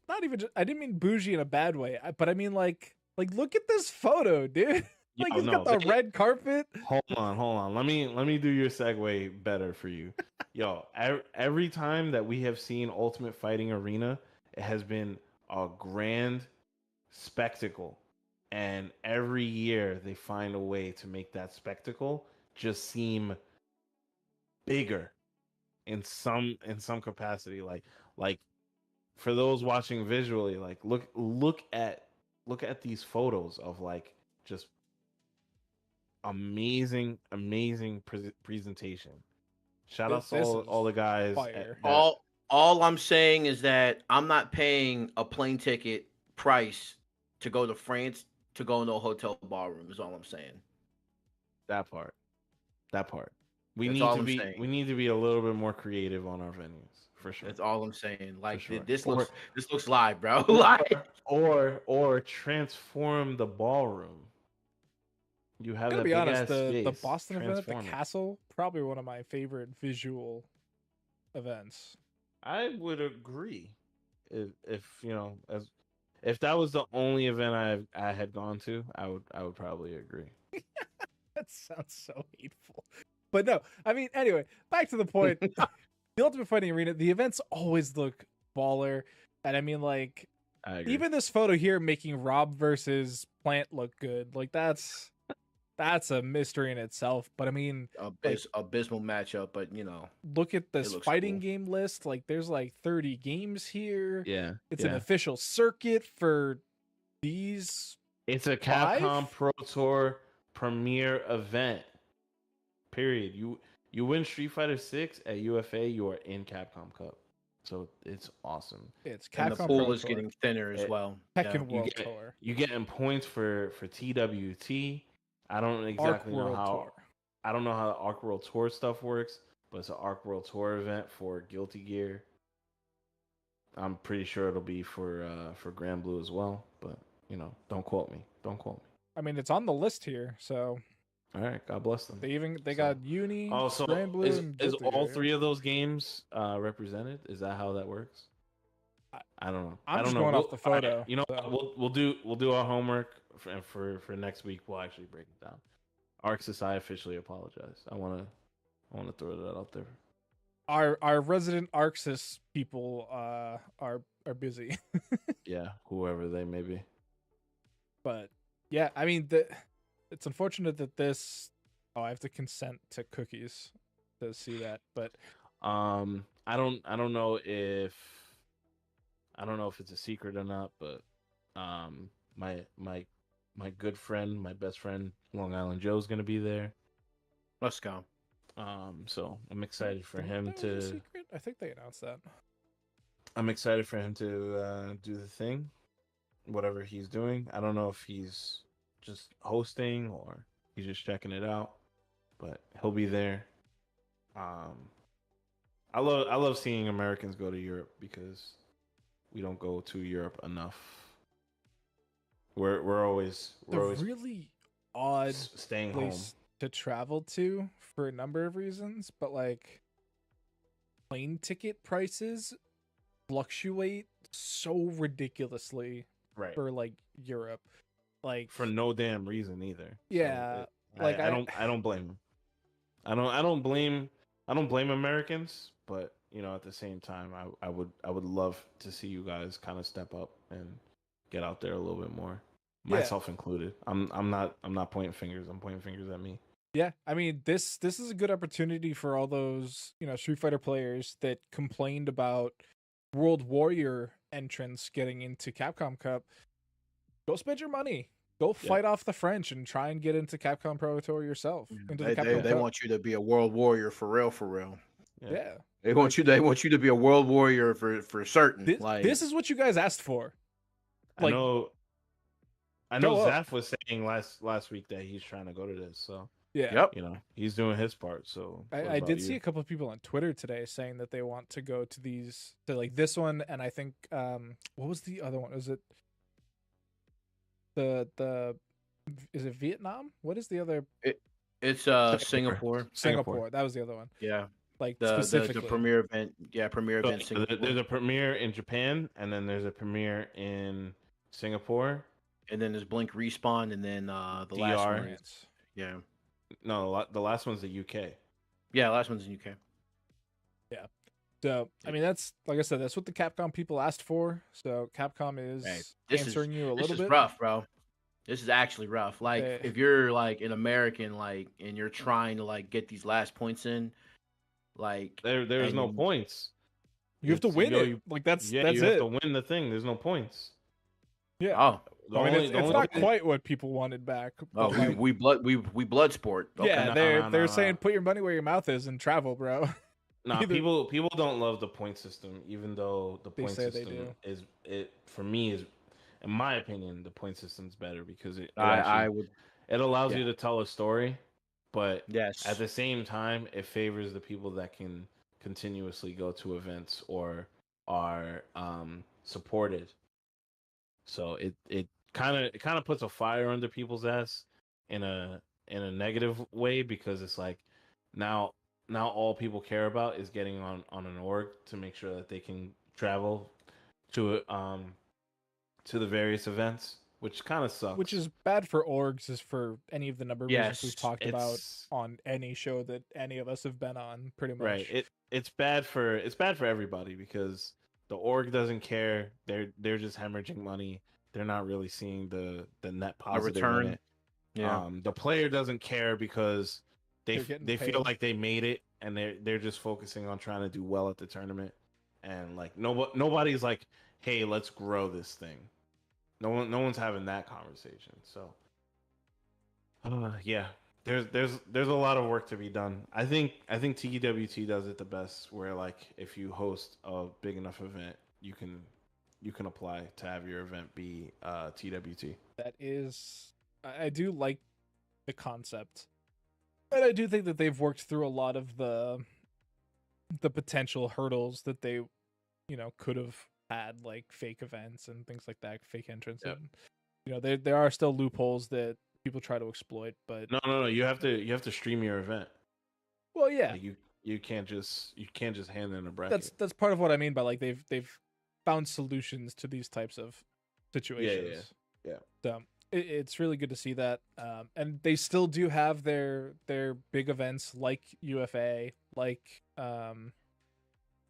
not even. I didn't mean bougie in a bad way, but I mean like look at this photo, dude. Like Yo, he's no, got the red carpet. hold on. Let me do your segue better for you. Yo, every time that we have seen Ultimate Fighting Arena, it has been a grand spectacle. And every year they find a way to make that spectacle just seem bigger in some capacity. Like for those watching visually, like look at these photos of like just amazing presentation. Shout out to This all the guys. fire. All I'm saying is that I'm not paying a plane ticket price to go to France to go into a hotel ballroom. Is all I'm saying. That part. We That's need all to I'm be saying. we need to be a little bit more creative on our venues for sure. That's all I'm saying. Like sure. this looks live, bro. Like or transform the ballroom. You have I gotta that be big honest, ass the space. Boston event at the Transform it. Castle, probably one of my favorite visual events. I would agree. If you know, if that was the only event I had gone to, I would probably agree. That sounds so hateful. But no, I mean, anyway, back to the point. The Ultimate Fighting Arena, the events always look baller. And I mean, like, I agree. even this photo here making Rob versus Plant look good. Like, that's a mystery in itself. But I mean, abysmal matchup, but you know, look at this looks fighting cool. game list. Like, there's like 30 games here. Yeah, It's an official circuit for these. It's a Capcom Pro Tour premier event. Period. You win Street Fighter 6 at UFA, you are in Capcom Cup. So it's awesome. It's And Capcom the pool Pro is Tour. getting thinner as well. Tekken Yeah. World Tour. You getting points for TWT. I don't exactly know World how. Tour. I don't know how the Arc World Tour stuff works, but it's an Arc World Tour event for Guilty Gear. I'm pretty sure it'll be for Grand Blue as well, but you know, don't quote me. I mean, it's on the list here, so All right, God bless them. they got Uni, Also, Grand Blue, and is Guilty all Gear. three of those games represented? Is that how that works? I don't know. I'm I don't just know. going off the photo. You know, so. we'll do our homework for next week. We'll actually break it down. Arxis, I officially apologize. I want to throw that out there. Our resident Arxis people are busy. Yeah, whoever they may be. But yeah, I mean it's unfortunate that this. Oh, I have to consent to cookies to see that. But I don't know if it's a secret or not, but my good friend, my best friend, Long Island Joe's gonna be there. Let's go. So I'm excited for him that was a to. secret? I think they announced that. I'm excited for him to do the thing, whatever he's doing. I don't know if he's just hosting or he's just checking it out, but he'll be there. I love seeing Americans go to Europe because we don't go to Europe enough. We're always really odd staying home place to travel to for a number of reasons, but like plane ticket prices fluctuate so ridiculously for like Europe, like for no damn reason either. Yeah, so like I don't blame them. I don't blame Americans, but you know, at the same time, I would love to see you guys kind of step up and get out there a little bit more, myself included. I'm not pointing fingers. I'm pointing fingers at me. Yeah, I mean this is a good opportunity for all those, you know, Street Fighter players that complained about World Warrior entrants getting into Capcom Cup. Go spend your money. Go fight off the French and try and get into Capcom Pro Tour yourself. They want you to be a World Warrior for real. Yeah. They want you to be a World Warrior for certain. This is what you guys asked for. Like, I know Zaf was saying last week that he's trying to go to this, so yeah. You know, he's doing his part. So I did see a couple of people on Twitter today saying that they want to go to like this one, and I think what was the other one? Is it is it Vietnam? What is the other? It's Singapore. Singapore. That was the other one. Yeah. Like the premier event. Yeah, premier event. So there's a premiere in Japan, and then there's a premiere in Singapore, and then there's Blink Respawn, and then the last DR. one is No, the last one's the UK. Yeah, last one's in UK. Yeah. So, I mean, that's, like I said, that's what the Capcom people asked for. So, Capcom is answering you a little bit. This is rough, bro. This is actually rough. Like, if you're, like, an American, like, and you're trying to, like, get these last points in, like... There's no points. You have to win it. Like, that's you it. have to win the thing. There's no points. Yeah. Oh. I mean, it's not quite what people wanted back. Oh, like, we blood sport. Okay. Yeah, they're saying put your money where your mouth is and travel, bro. Nah, people don't love the point system, even though the point system for me is, in my opinion, the point system's better because it allows you to tell a story, but at the same time it favors the people that can continuously go to events or are supported. So it kind of puts a fire under people's ass in a negative way, because it's like now all people care about is getting on an org to make sure that they can travel to the various events, which kind of sucks. Which is bad for orgs, is for any of the number of reasons we've talked about on any show that any of us have been on, pretty much. Right. It's bad for everybody, because the org doesn't care. They're just hemorrhaging money. They're not really seeing the net positive return. In it. Yeah. The player doesn't care because they feel like they made it, and they're just focusing on trying to do well at the tournament. And like nobody's like, hey, let's grow this thing. No one's having that conversation. So yeah, there's a lot of work to be done. I think TWT does it the best, where like if you host a big enough event, you can apply to have your event be TWT. That is, I do like the concept, but I do think that they've worked through a lot of the potential hurdles that they, could have had, like fake events and things like that, fake entrance. Yep. And, there are still loopholes that people try to exploit, but no, you have to stream your event. Well, yeah, like you can't just hand in a bracket. That's part of what I mean by like they've found solutions to these types of situations. Yeah. So it's really good to see that, and they still do have their big events like UFA, like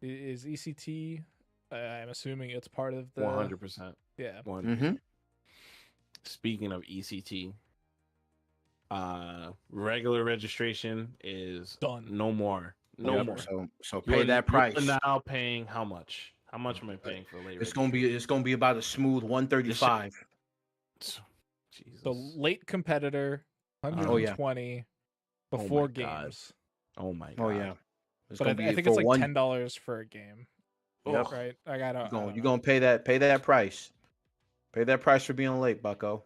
is ECT. I'm assuming it's part of the 100%. Yeah. 100%. Speaking of ECT, regular registration is done. No more. No more. So pay that price. You're now paying how much? How much am I paying for late? It's gonna be about a smooth 135. Jesus. The late competitor 120 before games. Oh my god. Oh yeah. But I think it's like $10 for a game. Yep. Right. You're gonna pay that price. Pay that price for being late, Bucko.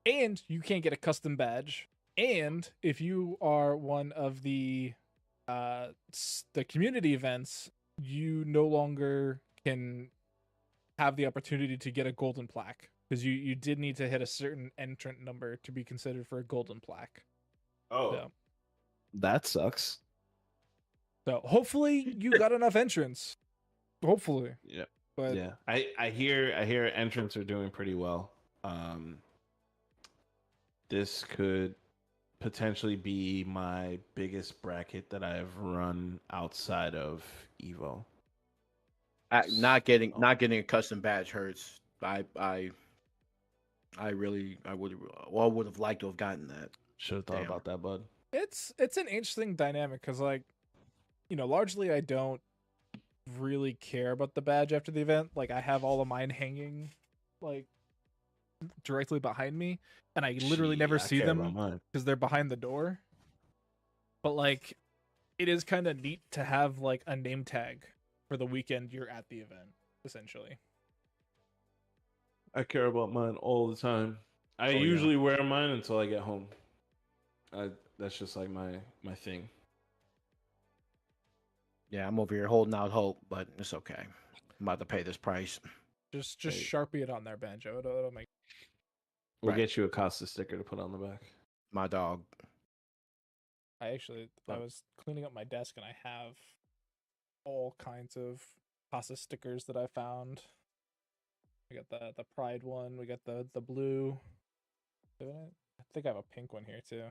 And you can't get a custom badge. And if you are one of the community events, you no longer can have the opportunity to get a golden plaque, because you did need to hit a certain entrant number to be considered for a golden plaque. Oh, so, that sucks. So hopefully you got enough entrants. Hopefully. Yeah. But yeah, I hear entrants are doing pretty well. This could potentially be my biggest bracket that I've run outside of Evo. Not getting a custom badge hurts. I would have liked to have gotten that. Should have thought about that, bud. It's an interesting dynamic, because like, largely I don't really care about the badge after the event. Like, I have all of mine hanging like directly behind me, and I literally never see them because they're behind the door. But like, it is kind of neat to have like a name tag for the weekend you're at the event, essentially. I care about mine all the time. I usually wear mine until I get home. That's just like my thing. Yeah, I'm over here holding out hope, but it's okay. I'm about to pay this price. Just Sharpie it on there, Banjo. It'll make. We'll get you a Costa sticker to put on the back. My dog. I was cleaning up my desk, and I have all kinds of Costa stickers that I found. We got the Pride one. We got the blue. I think I have a pink one here too.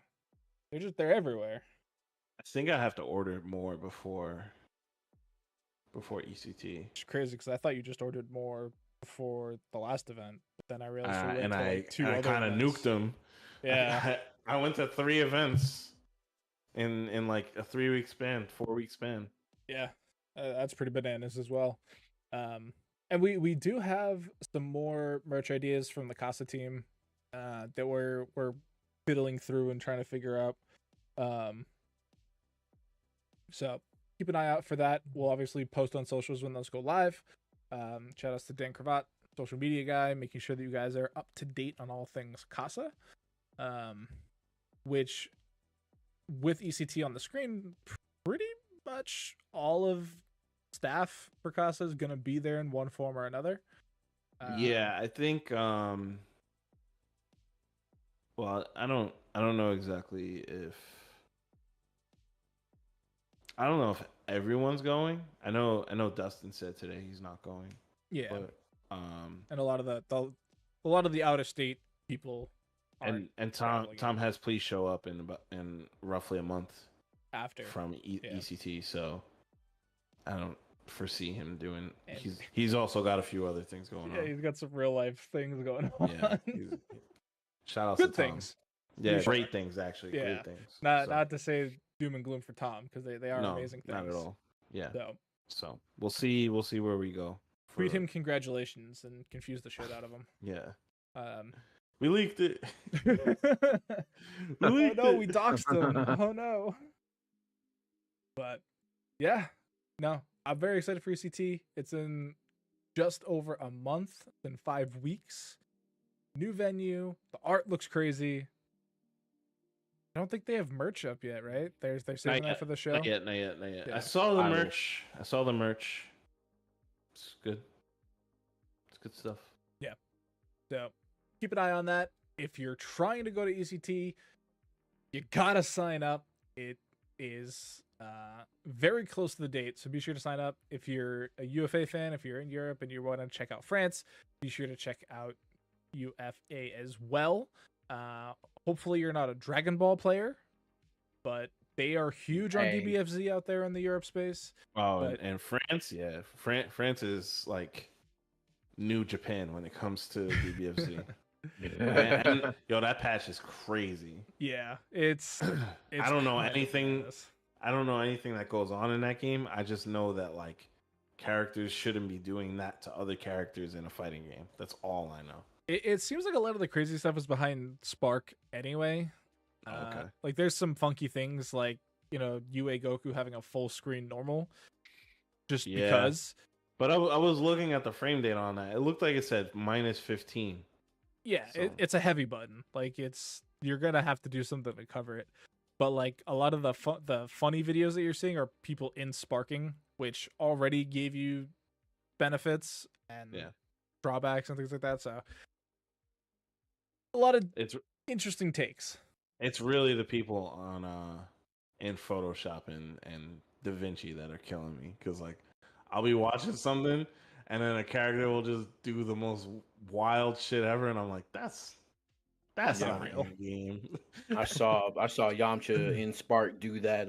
They're everywhere. I think I have to order more before ECT. It's crazy because I thought you just ordered more before the last event, but then I realized you went And to I like 2 other kind of events. nuked them. Yeah, I went to 3 events in like a 3-week span, 4-week span. yeah, that's pretty bananas as well. And we do have some more merch ideas from the Casa team that we're fiddling through and trying to figure out. So keep an eye out for that. We'll obviously post on socials when those go live. Shout outs to Dan Cravat, social media guy, making sure that you guys are up to date on all things Casa. Which with ECT on the screen, pretty much all of staff for Casa is going to be there in one form or another. Yeah, I think well, I don't know exactly if I don't know if everyone's going. I know Dustin said today he's not going. Yeah. But and a lot of the out of state people and Tom has please show up in roughly a month after from ECT, so I don't foresee him doing. He's also got a few other things going on. Yeah, he's got some real life things going on. Yeah, shout out good to Tom. Things. Yeah, great things actually. Yeah. Great things. Not to say doom and gloom for Tom because they are amazing things. Not at all. Yeah. So we'll see where we go. Tweet him congratulations and confuse the shit out of him. Yeah. We leaked it. Oh no, we doxed him. Oh no. But yeah, no, I'm very excited for ECT. It's in just over a month, in 5 weeks. New venue. The art looks crazy. I don't think they have merch up yet, right? They're saving that for the show. Not yet. Yeah. I saw the merch. It's good. It's good stuff. Yeah. So keep an eye on that. If you're trying to go to ECT, you gotta sign up. It is very close to the date, so be sure to sign up. If you're a UFA fan, if you're in Europe and you want to check out France, be sure to check out UFA as well. Hopefully you're not a Dragon Ball player, but they are huge on DBFZ out there in the Europe space. Oh, and France, yeah. France is like new Japan when it comes to DBFZ. and, yo, that patch is crazy. Yeah, it's I don't know anything. I don't know anything that goes on in that game. I just know that like characters shouldn't be doing that to other characters in a fighting game. That's all I know. It seems like a lot of the crazy stuff is behind Spark anyway. Okay. Like there's some funky things like, UA Goku having a full screen normal just because. But I was looking at the frame data on that. It looked like it said -15. Yeah, so. It's a heavy button. Like you're going to have to do something to cover it. But like a lot of the funny videos that you're seeing are people in Sparking, which already gave you benefits and drawbacks and things like that. So a lot of interesting takes. It's really the people on in Photoshop and DaVinci that are killing me, because like I'll be watching something and then a character will just do the most wild shit ever, and I'm like, that's not real game. I saw Yamcha in Spark do that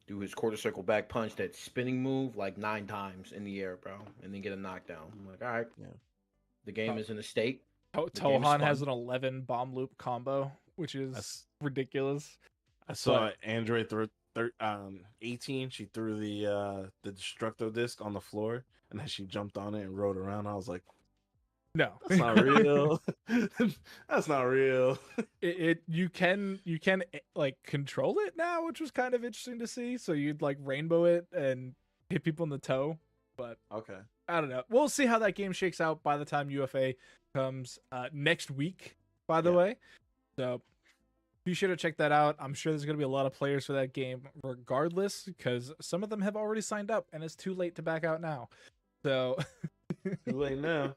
do his quarter circle back punch, that spinning move like 9 times in the air, bro, and then get a knockdown. I'm like, all right, the game is in a state. Tohan has an 11 bomb loop combo, which is ridiculous. I saw Android 18. She threw the destructo disc on the floor, and then she jumped on it and rode around. I was like, no, that's not real. That's not real. You can like control it now, which was kind of interesting to see. So you'd like rainbow it and hit people in the toe. But okay, I don't know. We'll see how that game shakes out by the time UFA comes next week, by the way. So be sure to check that out. I'm sure there's going to be a lot of players for that game regardless, because some of them have already signed up and it's too late to back out now. So too late now.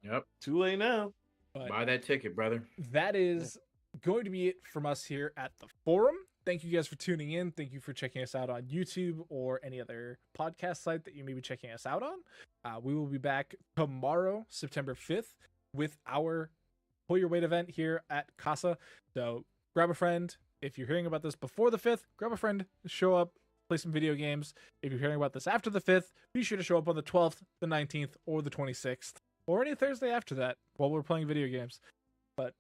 Yep. Too late now. But buy that ticket, brother. That is going to be it from us here at the forum. thank you guys for tuning in. Thank you for checking us out on YouTube or any other podcast site that you may be checking us out on. We will be back tomorrow, September 5th, with our Pull Your Weight event here at Casa. So grab a friend. If you're hearing about this before the 5th, grab a friend, show up, play some video games. If you're hearing about this after the 5th, be sure to show up on the 12th, the 19th, or the 26th, or any Thursday after that while we're playing video games. But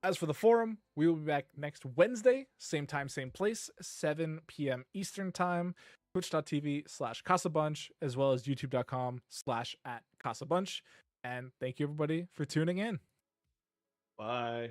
as for the forum, we will be back next Wednesday, same time, same place, 7 p.m. Eastern time, twitch.tv/Casabunch, as well as youtube.com/@Casabunch. And thank you everybody for tuning in. Bye.